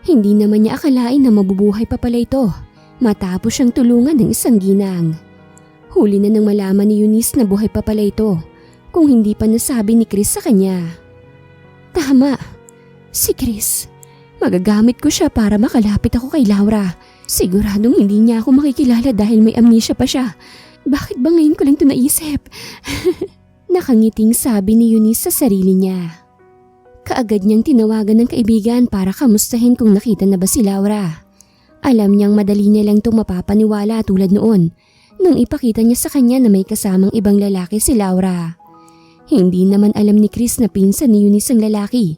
Hindi naman niya akalain na mabubuhay pa pala ito matapos siyang tulungan ng isang ginang. Huli na nang malaman ni Eunice na buhay pa pala ito kung hindi pa nasabi ni Chris sa kanya. Tama, si Chris. Magagamit ko siya para makalapit ako kay Laura. Siguradong hindi niya ako makikilala dahil may amnesia pa siya. Bakit ba ngayon ko lang ito naisip? Nakangiting sabi ni Eunice sa sarili niya. Kaagad niyang tinawagan ng kaibigan para kamustahin kung nakita na ba si Laura. Alam niyang madali niya lang itong mapapaniwala tulad noon nung ipakita niya sa kanya na may kasamang ibang lalaki si Laura. Hindi naman alam ni Chris na pinsan ni Eunice ang lalaki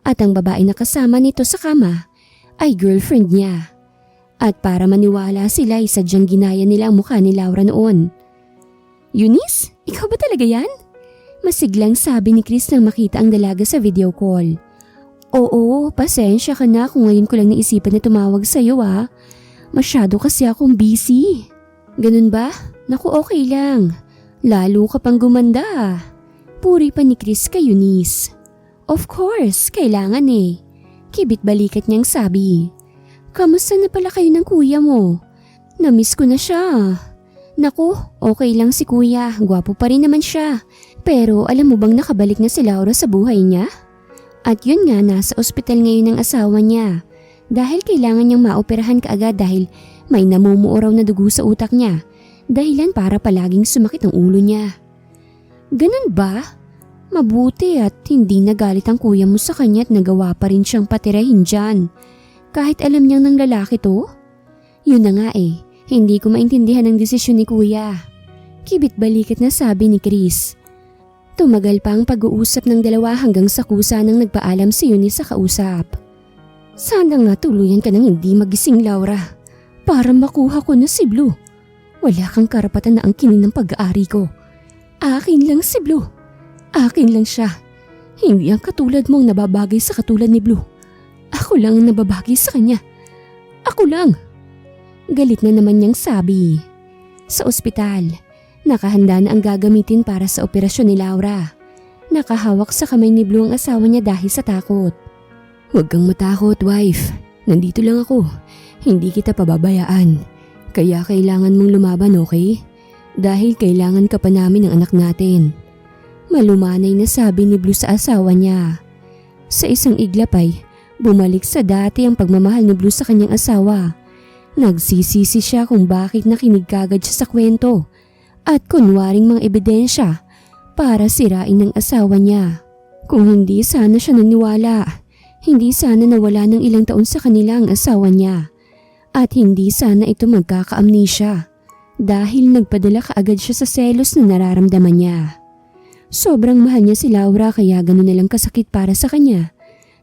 at ang babae na kasama nito sa kama ay girlfriend niya. At para maniwala sila ay sadyang ginaya nila ang mukha ni Laura noon. "Eunice, ikaw ba talaga yan?" Masiglang sabi ni Chris nang makita ang dalaga sa video call. "Oo, pasensya ka na kung ngayon ko lang naisipan na tumawag sa'yo ah. Masyado kasi akong busy." "Ganun ba? Naku, okay lang. Lalo ka pang gumanda ah." Puri pa ni Chris kay Eunice. "Of course, kailangan eh." Kibit balikat niyang sabi. "Kamusta na pala kayo ng kuya mo? Namiss ko na siya." "Naku, okay lang si kuya. Gwapo pa rin naman siya. Pero alam mo bang nakabalik na si Laura sa buhay niya? At yun nga, nasa ospital ngayon ang asawa niya. Dahil kailangan niyang maoperahan kaagad dahil may namumuo raw na dugo sa utak niya. Dahilan para palaging sumakit ang ulo niya." "Ganun ba? Mabuti at hindi nagalit ang kuya mo sa kanya at nagawa pa rin siyang patirahin dyan. Kahit alam niyang ng lalaki to?" "Yun na nga eh, hindi ko maintindihan ang desisyon ni kuya." Kibit balikat na sabi ni Chris. Tumagal pa ang pag-uusap ng dalawa hanggang sa kusa nang nagpaalam si Eunice sa kausap. "Sana nga tuluyan ka nang hindi magising, Laura, para makuha ko na si Blue. Wala kang karapatan na angkinin ng pag-aari ko. Akin lang si Blue. Akin lang siya. Hindi ang katulad mong nababagay sa katulad ni Blue. Ako lang ang nababagay sa kanya. Ako lang." Galit na naman niyang sabi. Sa ospital, nakahanda na ang gagamitin para sa operasyon ni Laura. Nakahawak sa kamay ni Blue ang asawa niya dahil sa takot. Huwag kang matakot, wife. Nandito lang ako. Hindi kita pababayaan. Kaya kailangan mong lumaban, okay? Dahil kailangan ka pa namin ng anak natin. Malumanay na sabi ni Blue sa asawa niya. Sa isang iglap ay bumalik sa dati ang pagmamahal ni Blue sa kanyang asawa. Nagsisisi siya kung bakit nakinig kagad siya sa kwento at kunwaring mga ebidensya para sirain ng asawa niya. Kung hindi sana siya naniwala, hindi sana nawala ng ilang taon sa kanila ang asawa niya at hindi sana ito magkaka-amnesia dahil nagpadala kaagad siya sa selos na nararamdaman niya. Sobrang mahal niya si Laura kaya gano'n na lang kasakit para sa kanya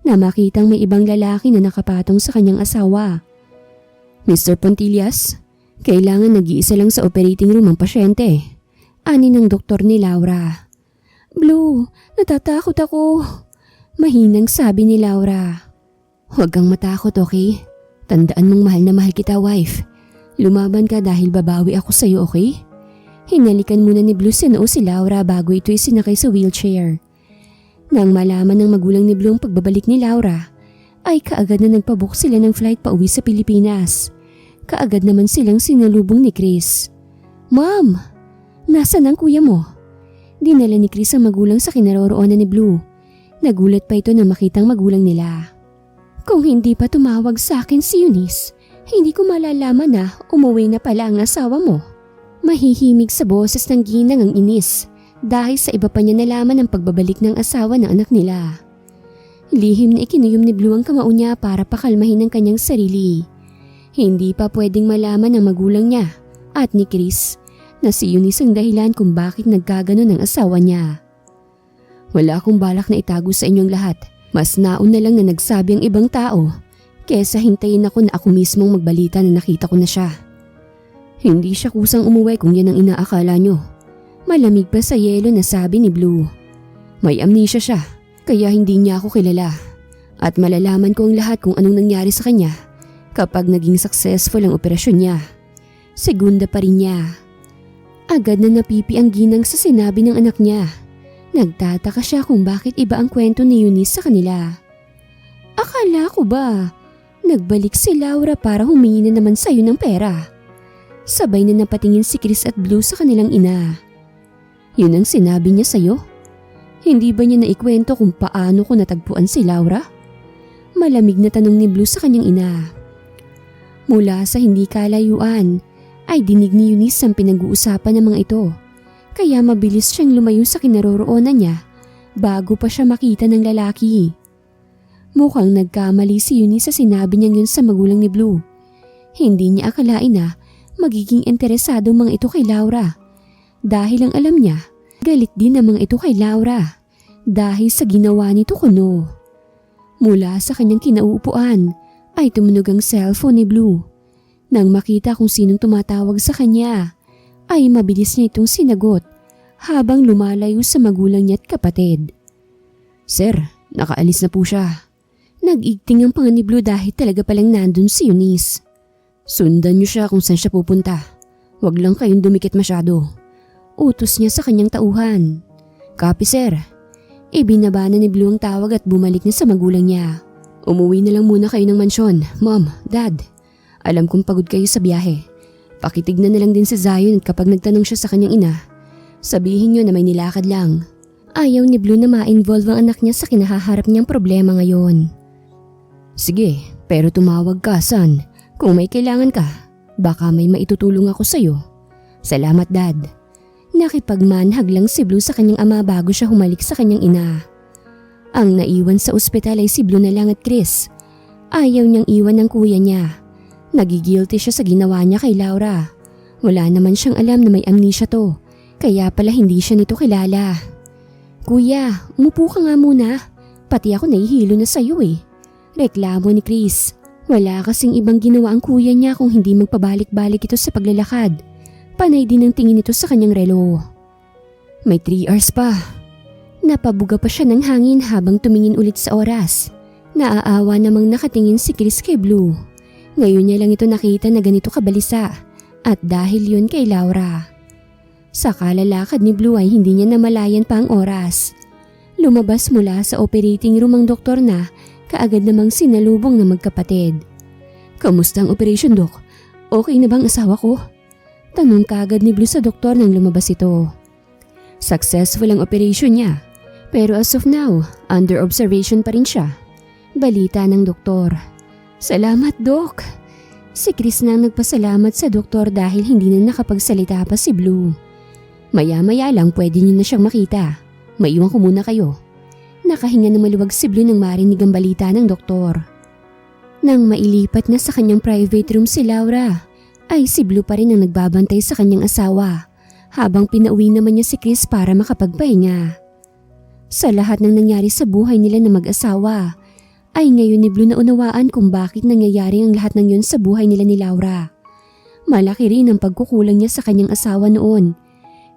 na makitang may ibang lalaki na nakapatong sa kanyang asawa. Mr. Pontillas, kailangan nag-iisa lang sa operating room ang pasyente. Ani ng doktor ni Laura. Blue, natatakot ako. Mahinang sabi ni Laura. Huwag kang matakot, okay? Tandaan mong mahal na mahal kita, wife. Lumaban ka dahil babawi ako sa'yo, okay? Hinalikan muna ni Blue sa noo si Laura bago ito isinakay sa wheelchair. Nang malaman ng magulang ni Blue ang pagbabalik ni Laura, ay kaagad na nagpabook sila ng flight pa uwi sa Pilipinas. Kaagad naman silang sinalubong ni Chris. Ma'am, nasaan ang kuya mo? Dinala ni Chris ang magulang sa kinaroroonan ni Blue. Nagulat pa ito na makitang magulang nila. Kung hindi pa tumawag sa akin si Eunice, hindi ko malalaman na umuwi na pala ang asawa mo. Mahihimig sa boses ng ginang ang inis dahil sa iba pa niya nalaman ang pagbabalik ng asawa ng anak nila. Lihim na ikinuyom ni Blue ang kamao niya para pakalmahin ang kanyang sarili. Hindi pa pwedeng malaman ng magulang niya at ni Chris na si Eunice ang dahilan kung bakit nagkaganon ang asawa niya. Wala akong balak na itago sa inyong lahat. Mas nauna lang na nagsabi ang ibang tao kesa hintayin ako na ako mismong magbalita na nakita ko na siya. Hindi siya kusang umuwi kung yan ang inaakala nyo. Malamig pa sa yelo na sabi ni Blue. May amnesia siya kaya hindi niya ako kilala at malalaman ko ang lahat kung anong nangyari sa kanya kapag naging successful ang operasyon niya. Segunda pa rin niya. Agad na napipi ang ginang sa sinabi ng anak niya. Nagtataka siya kung bakit iba ang kwento ni Eunice sa kanila. Akala ko ba nagbalik si Laura para humingi na naman sa'yo ng pera? Sabay na napatingin si Chris at Blue sa kanilang ina. Yun ang sinabi niya sa'yo? Hindi ba niya naikwento kung paano ko natagpuan si Laura? Malamig na tanong ni Blue sa kanyang ina. Mula sa hindi kalayuan ay dinig ni Eunice ang pinag-uusapan ng mga ito. Kaya mabilis siyang lumayo sa kinaroroonan niya bago pa siya makita ng lalaki. Mukhang nagkamali si Eunice sa sinabi niyang yun sa magulang ni Blue. Hindi niya akalain na magiging interesado mga ito kay Laura. Dahil ang alam niya, galit din ang mga ito kay Laura dahil sa ginawa nito kuno. Mula sa kanyang kinauupuan ay tumunog ang cellphone ni Blue. Nang makita kung sinong tumatawag sa kanya, ay mabilis niya itong sinagot habang lumalayo sa magulang niya at kapatid. Sir, nakaalis na po siya. Nag-igting ang panga ni Blue dahil talaga palang nandun si Eunice. Sundan niyo siya kung saan siya pupunta. Huwag lang kayong dumikit masyado. Utos niya sa kanyang tauhan. Copy, sir. Ibinaba na ni Blue ang tawag at bumalik niya sa magulang niya. Umuwi na lang muna kayo ng mansyon, Mom, Dad. Alam kong pagod kayo sa biyahe. Pakitignan na lang din si Zion at kapag nagtanong siya sa kanyang ina, sabihin niyo na may nilakad lang. Ayaw ni Blue na ma-involve ang anak niya sa kinahaharap niyang problema ngayon. Sige, pero tumawag ka, son. Kung may kailangan ka, baka may maitutulong ako sa'yo. Salamat, Dad. Nakipagmanhag lang si Blue sa kanyang ama bago siya humalik sa kanyang ina. Ang naiwan sa ospital ay si Blue na lang at Chris. Ayaw niyang iwan ng kuya niya. Nagigilty siya sa ginawa niya kay Laura. Wala naman siyang alam na may amnesia to, kaya pala hindi siya nito kilala. Kuya, umupo ka nga muna. Pati ako nahihilo na sa'yo eh. Reklamo ni Chris. Wala kasing ibang ginawa ang kuya niya kung hindi magpabalik-balik ito sa paglalakad. Panay din ang tingin nito sa kanyang relo. May 3 hours pa. Napabuga pa siya ng hangin habang tumingin ulit sa oras. Naaawa namang nakatingin si Chris kay Blue. Ngayon niya lang ito nakita na ganito kabalisa at dahil yun kay Laura. Sa kalalakad ni Blue ay hindi niya namalayan pa ang oras. Lumabas mula sa operating room ang doktor na kaagad namang sinalubong na magkapatid. Kamusta ang operation, Dok? Okay na bang asawa ko? Tanong kaagad ni Blue sa doktor nang lumabas ito. Successful ang operation niya, pero as of now, under observation pa rin siya. Balita ng doktor. Salamat, Dok. Si Chris na nagpasalamat sa doktor dahil hindi na nakapagsalita pa si Blue. Maya-maya lang pwede niyo na siyang makita. Maiwan ko muna kayo. Nakahinga na maluwag si Blue nang marinig ang balita ng doktor. Nang mailipat na sa kanyang private room si Laura, ay si Blue pa rin ang nagbabantay sa kanyang asawa habang pinauwi naman niya si Chris para makapagpahinga. Sa lahat ng nangyari sa buhay nila na mag-asawa, ay ngayon ni Blue naunawaan kung bakit nangyayari ang lahat ng yun sa buhay nila ni Laura. Malaki rin ang pagkukulang niya sa kanyang asawa noon,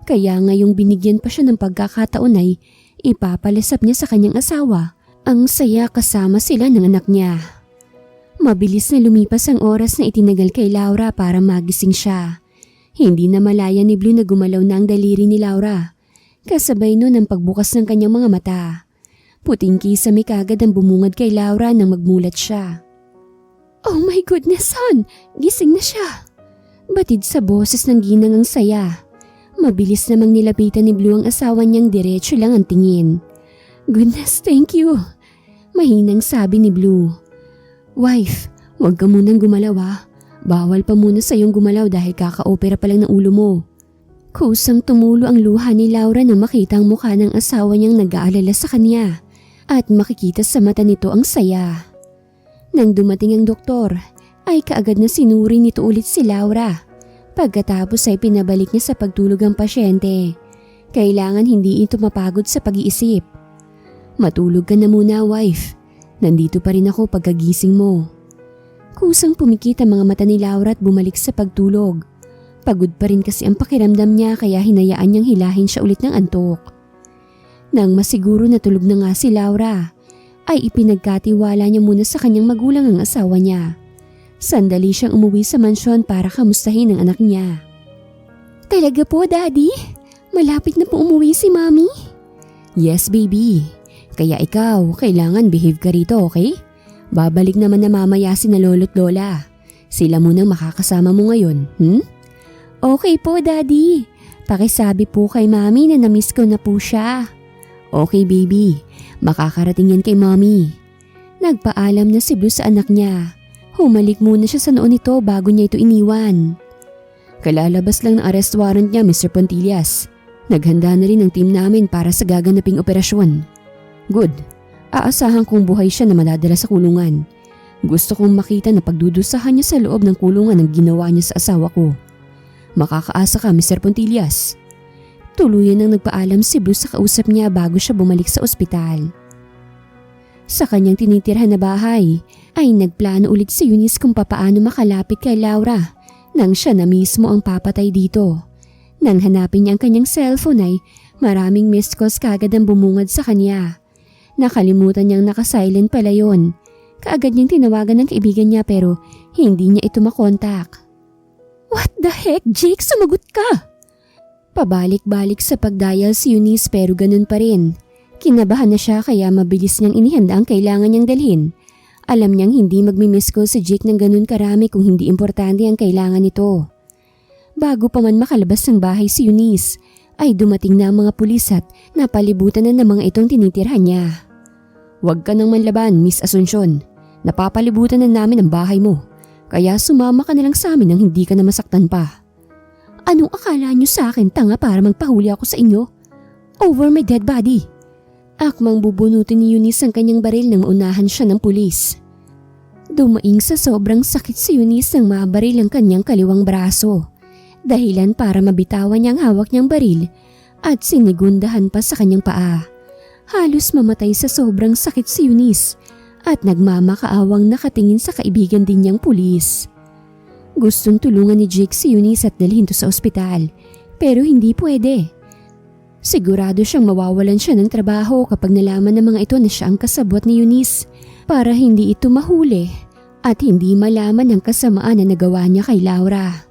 kaya ngayong binigyan pa siya ng pagkakataon ay ipapalasap niya sa kanyang asawa ang saya kasama sila ng anak niya. Mabilis na lumipas ang oras na itinagal kay Laura para magising siya. Hindi na malaya ni Blue na gumalaw na ang daliri ni Laura. Kasabay nun ang pagbukas ng kanyang mga mata. Puting kisame kagad ang bumungad kay Laura nang magmulat siya. Oh my goodness, hon! Gising na siya! Batid sa boses ng ginang ang saya. Mabilis namang nilapitan ni Blue ang asawa niyang diretso lang ang tingin. Goodness, thank you! Mahinang sabi ni Blue. Wife, huwag ka munang gumalaw ah. Bawal pa muna sa iyong gumalaw dahil kaka-opera pa lang ng ulo mo. Kusang tumulo ang luha ni Laura nang makita ang mukha ng asawa niyang nag-aalala sa kanya at makikita sa mata nito ang saya. Nang dumating ang doktor, ay kaagad na sinuri nito ulit si Laura. Pagkatapos ay pinabalik niya sa pagtulog ang pasyente. Kailangan hindi ito mapagod sa pag-iisip. Matulog ka na muna, wife. Nandito pa rin ako pagkagising mo. Kusang pumikit ang mga mata ni Laura at bumalik sa pagtulog. Pagod pa rin kasi ang pakiramdam niya kaya hinayaan niyang hilahin siya ulit ng antok. Nang masiguro na tulog na nga si Laura, ay ipinagkatiwala niya muna sa kanyang magulang ang asawa niya. Sandali siyang umuwi sa mansyon para kamustahin ang anak niya. Talaga po, Daddy? Malapit na po umuwi si Mommy? Yes, baby. Kaya ikaw, kailangan behave ka rito, okay? Babalik naman na mamaya si na lolo't lola. Sila munang makakasama mo ngayon, Okay po, Daddy. Pakisabi po kay Mommy na namiss ko na po siya. Okay, baby. Makakarating yan kay Mommy. Nagpaalam na si Blue sa anak niya. Humalik muna siya sa noon nito bago niya ito iniwan. Kalalabas lang ng arrest warrant niya, Mr. Pontillas. Naghanda na rin ang team namin para sa gaganaping operasyon. Good. Aasahan kong buhay siya na madadala sa kulungan. Gusto kong makita na pagdudusahan niya sa loob ng kulungan ang ginawa niya sa asawa ko. Makakaasa ka, Mr. Pontillas. Tuluyan nang nagpaalam si Blue sa kausap niya bago siya bumalik sa ospital. Sa kanyang tinitirhan na bahay, ay nagplano ulit si Eunice kung papaano makalapit kay Laura nang siya na mismo ang papatay dito. Nang hanapin niya ang kanyang cellphone ay maraming missed calls kagad ang bumungad sa kanya. Nakalimutan niyang naka-silent pala yun. Kaagad niyang tinawagan ng kaibigan niya pero hindi niya ito makontak. What the heck, Jake? Sumagot ka! Pabalik-balik sa pagdial si Eunice pero ganun pa rin. Kinabahan na siya kaya mabilis niyang inihanda ang kailangan niyang dalhin. Alam niyang hindi magmi-miss call si Jake ng ganun karami kung hindi importante ang kailangan nito. Bago pa man makalabas ng bahay si Eunice, ay dumating na ang mga pulis at napalibutan na ng mga itong tinitirhan niya. Huwag ka nang manlaban, Miss Asuncion. Napapalibutan na namin ang bahay mo. Kaya sumama ka na lang sa amin nang hindi ka na masaktan pa. Anong akala niyo sa akin, tanga, para magpahuli ako sa inyo? Over my dead body. Akmang bubunutin ni Eunice ang kanyang baril nang maunahan siya ng pulis. Dumaing sa sobrang sakit si Eunice nang mabaril ang kanyang kaliwang braso. Dahilan para mabitawan niya ang hawak niyang baril at sinigundahan pa sa kanyang paa. Halos mamatay sa sobrang sakit si Eunice at nagmamakaawang nakatingin sa kaibigan din niyang pulis. Gustong tulungan ni Jake si Eunice at dalhin to sa ospital pero hindi pwede. Sigurado siyang mawawalan siya ng trabaho kapag nalaman ng mga ito na siya ang kasabwat ni Eunice para hindi ito mahuli at hindi malaman ang kasamaan na nagawa niya kay Laura.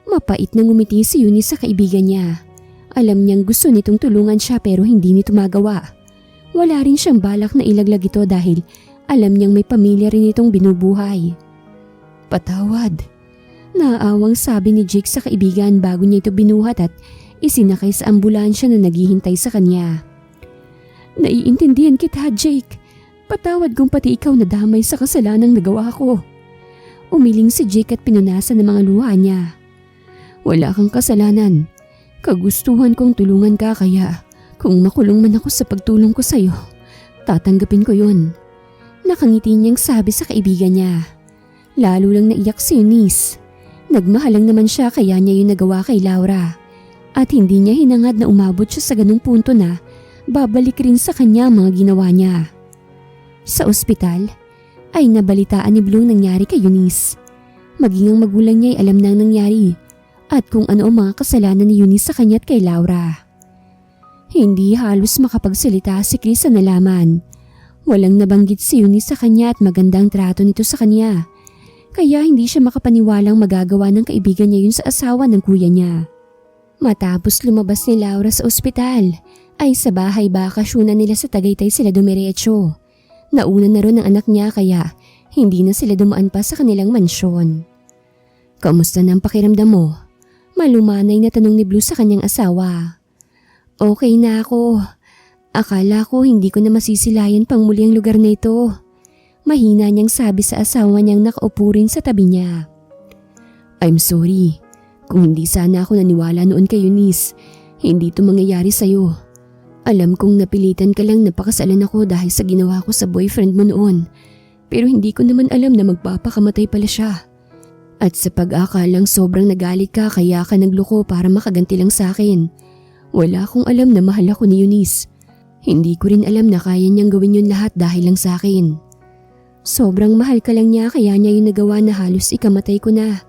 Mapait na ngumiti si Eunice sa kaibigan niya. Alam niyang gusto nitong tulungan siya pero hindi nito magawa. Wala rin siyang balak na ilaglag ito dahil alam niyang may pamilya rin itong binubuhay. Patawad. Naaawang sabi ni Jake sa kaibigan bago niya ito binuhat at isinakay sa ambulansya na naghihintay sa kanya. Naiintindihan kita, Jake. Patawad kung pati ikaw nadamay sa kasalanang nagawa ko. Umiling si Jake at pinunasan ng mga luha niya. Wala kang kasalanan. Kagustuhan kong tulungan ka kaya kung makulong man ako sa pagtulong ko sa'yo, tatanggapin ko yun. Nakangiti niyang sabi sa kaibigan niya. Lalo lang naiyak si Eunice. Nagmahal lang naman siya kaya niya yung nagawa kay Laura. At hindi niya hinangad na umabot siya sa ganung punto na babalik rin sa kanya ang mga ginawa niya. Sa ospital ay nabalitaan ni Blue nangyari kay Eunice. Maging ang magulang niya ay alam na ang nangyari at kung ano ang mga kasalanan ni Eunice sa kanya at kay Laura. Hindi halos makapagsalita si Chris sa nalaman. Walang nabanggit si Eunice sa kanya at magandang trato nito sa kanya. Kaya hindi siya makapaniwalang magagawa ng kaibigan niya yun sa asawa ng kuya niya. Matapos lumabas ni Laura sa ospital, ay sa bahay bakasyonan nila sa Tagaytay sila dumiretso. Nauna na ron ang anak niya kaya hindi na sila dumaan pa sa kanilang mansyon. Kamusta na ang pakiramdam mo? Malumanay na tanong ni Blue sa kanyang asawa. Okay na ako. Akala ko hindi ko na masisilayan pang muli ang lugar na ito. Mahina niyang sabi sa asawa niyang nakaupo rin sa tabi niya. I'm sorry. Kung hindi sana ako naniwala noon kay Eunice, hindi ito mangyayari sa'yo. Alam kong napilitan ka lang na pakasalan ako dahil sa ginawa ko sa boyfriend mo noon. Pero hindi ko naman alam na magpapakamatay pala siya. At sa pag-akalang sobrang nagalit ka kaya ka nagloko para makaganti lang sa akin. Wala akong alam na mahal ako ni Eunice. Hindi ko rin alam na kaya niyang gawin yun lahat dahil lang sa akin. Sobrang mahal ka lang niya kaya niya yung nagawa na halos ikamatay ko na.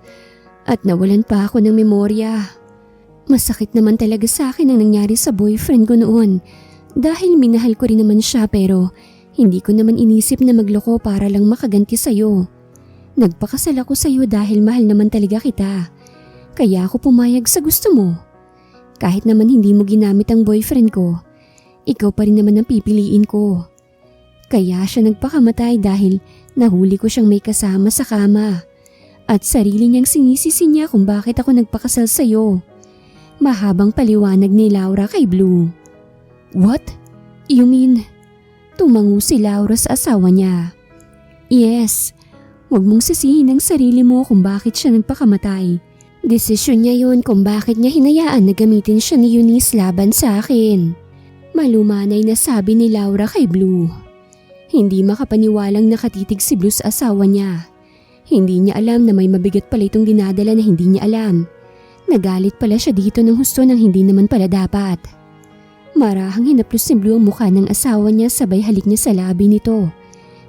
At nawalan pa ako ng memorya. Masakit naman talaga sa akin ang nangyari sa boyfriend ko noon. Dahil minahal ko rin naman siya pero hindi ko naman inisip na magloko para lang makaganti sa'yo. Nagpakasal ako sa'yo dahil mahal naman talaga kita. Kaya ako pumayag sa gusto mo. Kahit naman hindi mo ginamit ang boyfriend ko, ikaw pa rin naman ang pipiliin ko. Kaya siya nagpakamatay dahil nahuli ko siyang may kasama sa kama. At sarili niyang sinisisi niya kung bakit ako nagpakasal sa'yo. Mahabang paliwanag ni Laura kay Blue. What? You mean? Tumango si Laura sa asawa niya. Yes. Huwag mong sisihin ang sarili mo kung bakit siya nagpakamatay. Desisyon niya yun kung bakit niya hinayaan na gamitin siya ni Eunice laban sa akin. Malumanay na sabi ni Laura kay Blue. Hindi makapaniwalang nakatitig si Blue sa asawa niya. Hindi niya alam na may mabigat pala itong dinadala na hindi niya alam. Nagalit pala siya dito ng husto nang hindi naman pala dapat. Marahang hinaplos ni Blue ang mukha ng asawa niya sabay halik niya sa labi nito.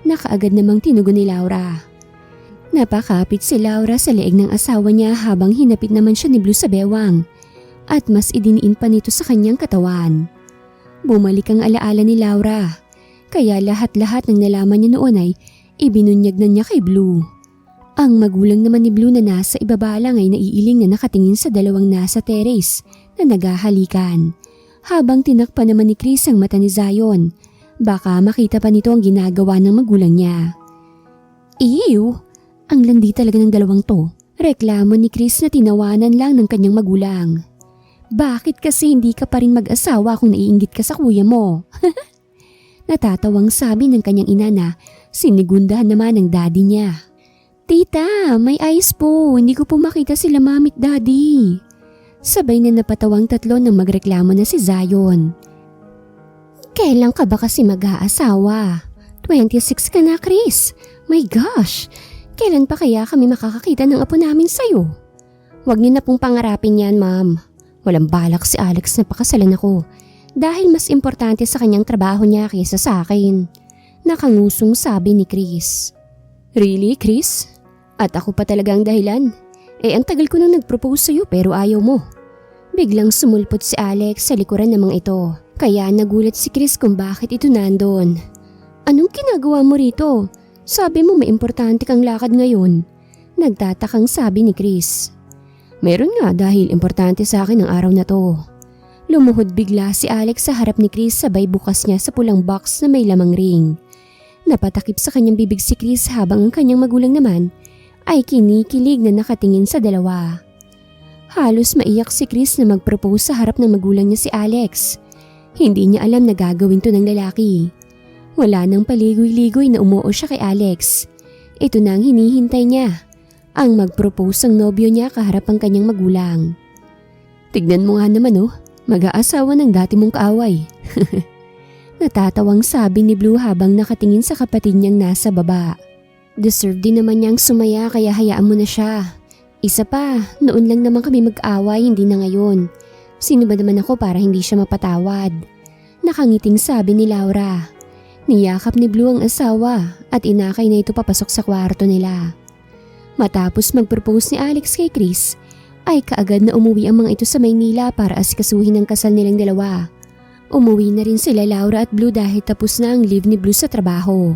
Nakaagad namang tinugon ni Laura. Napakapit si Laura sa leeg ng asawa niya habang hinapit naman siya ni Blue sa bewang. At mas idiniin pa nito sa kanyang katawan. Bumalik ang alaala ni Laura. Kaya lahat-lahat ng nalaman niya noon ay ibinunyag na niya kay Blue. Ang magulang naman ni Blue na nasa ibaba lang ay naiiling na nakatingin sa dalawang nasa terrace na naghahalikan. Habang tinakpan naman ni Chris ang mata ni Zion, baka makita pa nito ang ginagawa ng magulang niya. Ew! Ang landi talaga ng dalawang to. Reklamo ni Chris na tinawanan lang ng kanyang magulang. Bakit kasi hindi ka pa rin mag-asawa kung naiinggit ka sa kuya mo? Natatawang sabi ng kanyang ina na sinigundahan naman ng daddy niya. Tita, may ayos po. Hindi ko po makita sila mami at daddy. Sabay na napatawang tatlo nang magreklamo na si Zion. Kailan ka ba kasi mag-aasawa? 26 ka na, Chris. My gosh, kailan pa kaya kami makakakita ng apo namin sa'yo? Huwag niyo na pong pangarapin yan, ma'am. Walang balak si Alex na pakasalan ako. Dahil mas importante sa kanyang trabaho niya kaysa sa akin. Nakangusong sabi ni Chris. Really, Chris? At ako pa talaga ang dahilan? Ang tagal ko nang nag-propose sa'yo pero ayaw mo. Biglang sumulpot si Alex sa likuran ng mga ito. Kaya nagulat si Chris kung bakit ito nandun. Anong ginagawa mo rito? Sabi mo may importante kang lakad ngayon. Nagtatakang sabi ni Chris. Meron nga dahil importante sa akin ang araw na to. Lumuhod bigla si Alex sa harap ni Chris sabay bukas niya sa pulang box na may lamang ring. Napatakip sa kanyang bibig si Chris habang ang kanyang magulang naman ay kinikilig na nakatingin sa dalawa. Halos maiyak si Chris na mag-propose sa harap ng magulang niya si Alex. Hindi niya alam na gagawin to ng lalaki. Wala nang paligoy-ligoy na umuo siya kay Alex. Ito na ang hinihintay niya, ang mag-propose ang nobyo niya kaharap ang kanyang magulang. Tignan mo nga naman mag-aasawa ng dati mong kaaway. Natatawang sabi ni Blue habang nakatingin sa kapatid niyang nasa baba. Deserve din naman niyang sumaya kaya hayaan mo na siya. Isa pa, noon lang naman kami mag-away, hindi na ngayon. Sino ba naman ako para hindi siya mapatawad? Nakangiting sabi ni Laura. Niyakap ni Blue ang asawa at inakay na ito papasok sa kwarto nila. Matapos mag-propose ni Alex kay Chris, ay kaagad na umuwi ang mga ito sa Maynila para asikasuhin ang kasal nilang dalawa. Umuwi na rin sila Laura at Blue dahil tapos na ang leave ni Blue sa trabaho.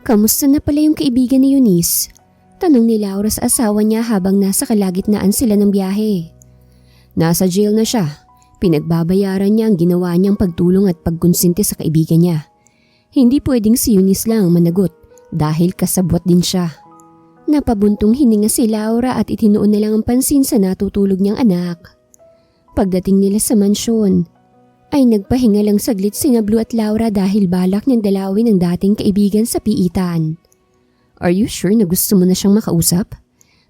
Kamusta na pala yung kaibigan ni Eunice? Tanong ni Laura sa asawa niya habang nasa kalagitnaan sila ng biyahe. Nasa jail na siya. Pinagbabayaran niya ang ginawa niyang pagtulong at pagkonsinti sa kaibigan niya. Hindi pwedeng si Eunice lang managot dahil kasabwat din siya. Napabuntong hininga si Laura at itinuon na lang ang pansin sa natutulog niyang anak. Pagdating nila sa mansyon, ay nagpahinga lang saglit sina Blue at Laura dahil balak niyang dalawin ang dating kaibigan sa piitan. Are you sure na gusto mo na siyang makausap?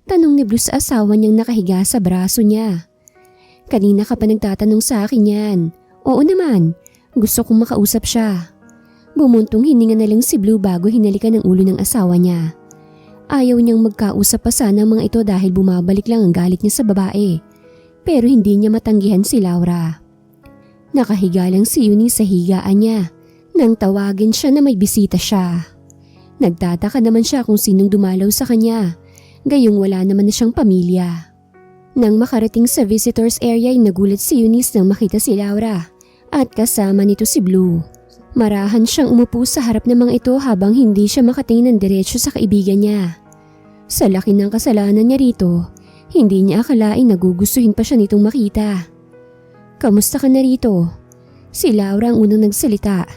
Tanong ni Blue sa asawa niyang nakahiga sa braso niya. Kanina ka pa nagtatanong sa akin yan. Oo naman, gusto kong makausap siya. Bumuntong hininga na lang si Blue bago hinalikan ang ulo ng asawa niya. Ayaw niyang magkausap pa sana ang mga ito dahil bumabalik lang ang galit niya sa babae. Pero hindi niya matanggihan si Laura. Nakahiga lang si Eunice sa higaan niya nang tawagin siya na may bisita siya. Nagtataka naman siya kung sinong dumalaw sa kanya, gayong wala naman na siyang pamilya. Nang makarating sa visitors area ay nagulat si Eunice nang makita si Laura at kasama nito si Blue. Marahan siyang umupo sa harap ng mga ito habang hindi siya makatingin ng diretsyo sa kaibigan niya. Sa laki ng kasalanan niya rito, hindi niya akalain nagugustuhin pa siya nitong makita. Kamusta ka na rito? Si Laura ang unang nagsalita.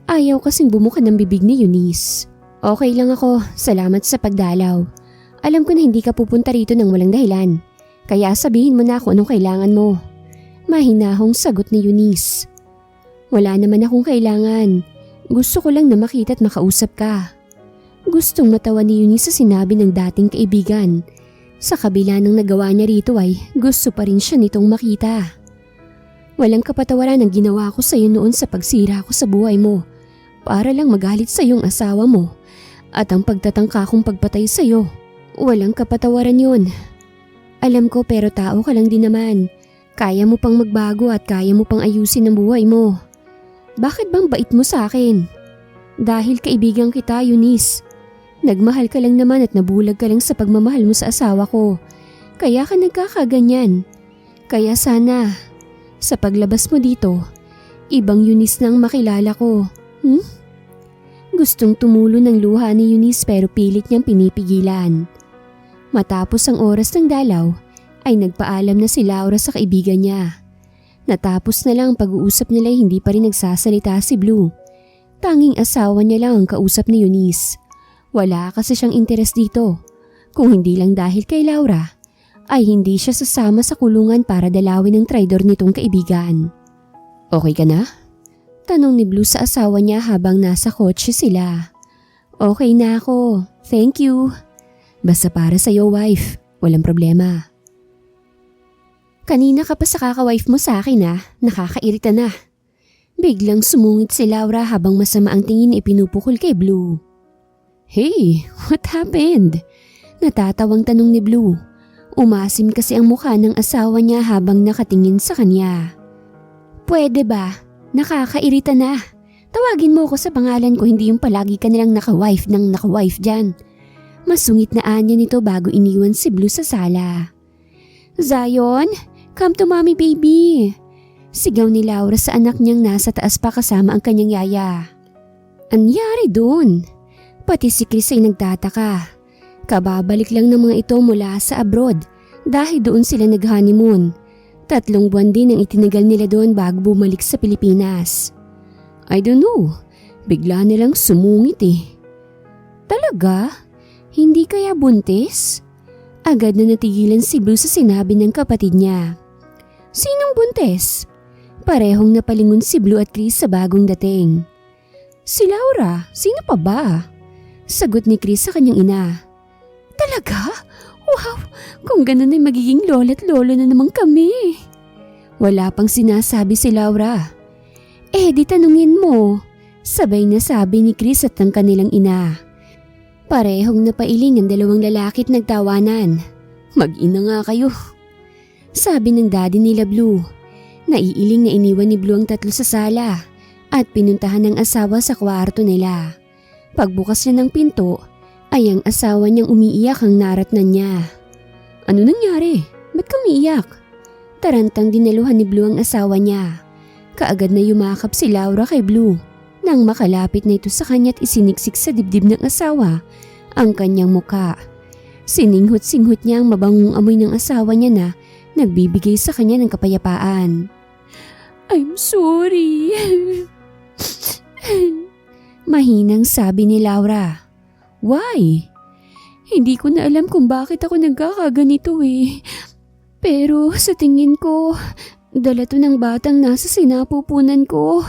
Ayaw kasing bumuka ng bibig ni Eunice. Okay lang ako, salamat sa pagdalaw. Alam ko na hindi ka pupunta rito ng walang dahilan. Kaya sabihin mo na kung anong kailangan mo. Mahinahong sagot ni Eunice. Wala naman akong kailangan. Gusto ko lang na makita at makausap ka. Gustong matawa ni Eunice sa sinabi ng dating kaibigan. Sa kabila ng nagawa niya rito ay gusto pa rin siya nitong makita. Walang kapatawaran ang ginawa ko sa iyo noon sa pagsira ko sa buhay mo. Para lang magalit sa iyong asawa mo. At ang pagtatangka kong pagpatay sa iyo. Walang kapatawaran yun. Alam ko pero tao ka lang din naman. Kaya mo pang magbago at kaya mo pang ayusin ang buhay mo. Bakit bang bait mo sa akin? Dahil kaibigan kita, Eunice. Nagmahal ka lang naman at nabulag ka lang sa pagmamahal mo sa asawa ko. Kaya ka nagkakaganyan. Kaya sana, sa paglabas mo dito, ibang Eunice nang makilala ko. Gustong tumulo ng luha ni Eunice pero pilit niyang pinipigilan. Matapos ang oras ng dalaw, ay nagpaalam na si Laura sa kaibigan niya. Natapos na lang ang pag-uusap nila hindi pa rin nagsasalita si Blue. Tanging asawa niya lang ang kausap ni Eunice. Wala kasi siyang interes dito. Kung hindi lang dahil kay Laura, ay hindi siya sasama sa kulungan para dalawin ang traidor nitong kaibigan. Okay ka na? Tanong ni Blue sa asawa niya habang nasa kotse sila. Okay na ako, thank you. Basta para sa'yo, wife, walang problema. Kanina ka pa sa kaka-wife mo sa akin nakakairita na. Biglang sumungit si Laura habang masama ang tingin ipinupukol kay Blue. Hey, what happened? Natatawang tanong ni Blue. Umasim kasi ang mukha ng asawa niya habang nakatingin sa kanya. Pwede ba? Nakakairita na. Tawagin mo ako sa pangalan ko, hindi yung palagi ka nilang naka-wife ng naka-wife dyan. Masungit na anya nito bago iniwan si Blue sa sala. Zion, come to mommy baby. Sigaw ni Laura sa anak niyang nasa taas pa kasama ang kanyang yaya. Anyari doon? Pati si Chris ay nagtataka. Kababalik lang ng mga ito mula sa abroad dahil doon sila nag-honeymoon. 3 buwan din ang itinagal nila doon bago bumalik sa Pilipinas. I don't know, bigla nilang sumungit eh. Talaga? Hindi kaya buntis? Agad na natigilan si Blue sa sinabi ng kapatid niya. Sinong buntis? Parehong napalingon si Blue at Chris sa bagong dating. Si Laura, sino pa ba? Sagot ni Chris sa kanyang ina. Talaga? Wow, kung ganun ay magiging lola't lolo na naman kami. Wala pang sinasabi si Laura. Di tanungin mo. Sabay na sabi ni Chris at ang kanilang ina. Parehong napailing ang 2 lalaki at nagtawanan. Mag-ina nga kayo. Sabi ng daddy nila Blue. Naiiling na iniwan ni Blue ang 3 sa sala at pinuntahan ng asawa sa kwarto nila. Pagbukas niya ng pinto ay ang asawa niyang umiiyak ang naratnan niya. Ano nangyari? Ba't ka umiiyak? Tarantang dinaluhan ni Blue ang asawa niya. Kaagad na yumakap si Laura kay Blue. Nang makalapit na ito sa kanya at isiniksik sa dibdib ng asawa ang kanyang muka. Sininghot-singhot niya ang mabangong amoy ng asawa niya na nagbibigay sa kanya ng kapayapaan. I'm sorry. Mahinang sabi ni Laura. Why? Hindi ko na alam kung bakit ako nagkakaganito eh. Pero sa tingin ko, dala to ng batang nasa sinapupunan ko.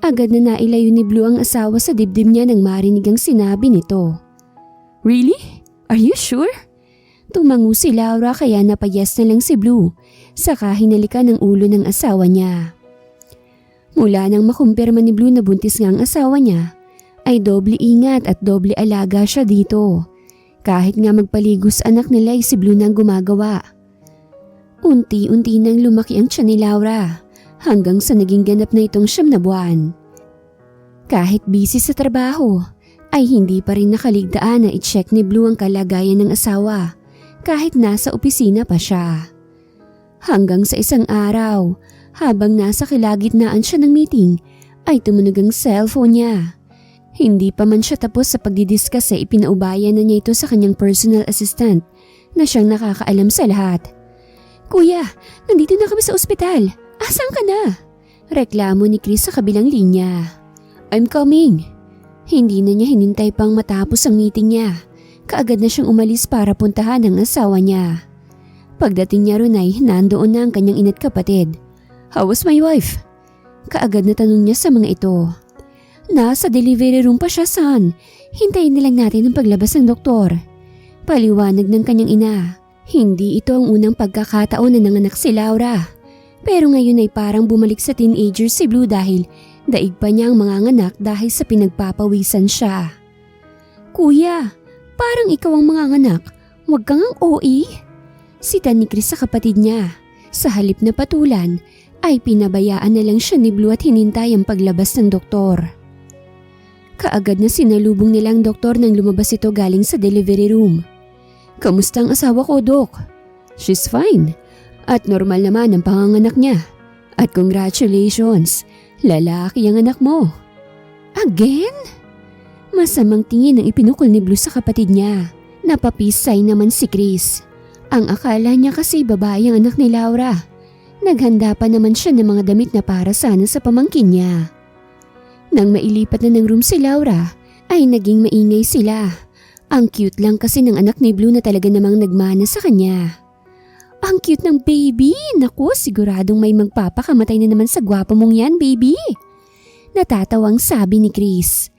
Agad na nailayo ni Blue ang asawa sa dibdib niya nang marinig ang sinabi nito. Really? Are you sure? Tumango si Laura kaya napayas na lang si Blue, saka hinalikan ng ulo ng asawa niya. Mula nang makumpirma ni Blue na buntis nga ang asawa niya, ay doble ingat at doble alaga siya dito. Kahit nga magpaligos anak nila ay si Blue nang gumagawa. Unti-unti nang lumaki ang tiyan ni Laura hanggang sa naging ganap na itong 9 na buwan. Kahit busy sa trabaho, ay hindi pa rin nakaligtaan na i-check ni Blue ang kalagayan ng asawa kahit nasa opisina pa siya. Hanggang sa isang araw, habang nasa kalagitnaan siya ng meeting, ay tumunog ang cellphone niya. Hindi pa man siya tapos sa pagdidiscuss ay ipinaubayan na niya ito sa kanyang personal assistant na siyang nakakaalam sa lahat. Kuya, nandito na kami sa ospital. Asan ka na? Reklamo ni Chris sa kabilang linya. I'm coming. Hindi na niya hinintay pang matapos ang meeting niya. Kaagad na siyang umalis para puntahan ang asawa niya. Pagdating niya ron ay nandoon na ang kanyang ina't kapatid. How was my wife? Kaagad na tanong niya sa mga ito. Nasa delivery room pa siya, son. Hintayin nilang natin ang paglabas ng doktor. Paliwanag ng kanyang ina. Hindi ito ang unang pagkakataon na nanganak si Laura. Pero ngayon ay parang bumalik sa teenager si Blue dahil daig pa niya ang mga nganak dahil sa pinagpapawisan siya. Kuya, parang ikaw ang mga nganak. Huwag kang ang OE. Sita ni Chris sa kapatid niya. Sa halip na patulan, ay pinabayaan na lang siya ni Blue at hinintay ang paglabas ng doktor. Kaagad na sinalubong nilang doktor nang lumabas ito galing sa delivery room. Kamusta ang asawa ko, Dok? She's fine. At normal naman ang panganganak niya. At congratulations, lalaki ang anak mo. Again? Masamang tingin ang ipinukol ni Blue sa kapatid niya. Napapisay naman si Chris. Ang akala niya kasi babae ang anak ni Laura. Naghanda pa naman siya ng mga damit na para sana sa pamangkin niya. Nang mailipat na ng room si Laura, ay naging maingay sila. Ang cute lang kasi ng anak ni Blue na talaga namang nagmana sa kanya. Ang cute ng baby! Naku, siguradong may magpapakamatay na naman sa gwapo mong yan, baby! Natatawang sabi ni Chris.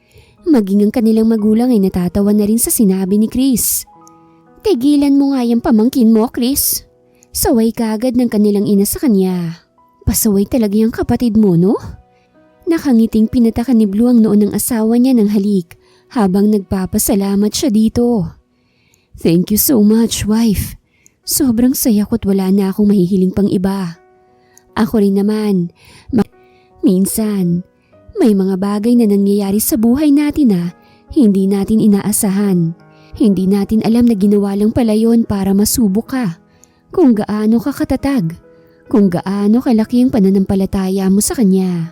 Maging ang kanilang magulang ay natatawa na rin sa sinabi ni Chris. Tigilan mo nga yung pamangkin mo, Chris. Saway kaagad ng kanilang ina sa kanya. Pasaway talaga yung kapatid mo, no? Nakangiting pinatakan ni Blue ang noon ng asawa niya ng halik habang nagpapasalamat siya dito. Thank you so much, wife. Sobrang saya ko't wala na akong mahihiling pang iba. Ako rin naman. Minsan, may mga bagay na nangyayari sa buhay natin na hindi natin inaasahan. Hindi natin alam na ginawa lang pala yun para masubok ka. Kung gaano ka katatag. Kung gaano kalaki ang pananampalataya mo sa kanya.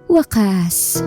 Wakas.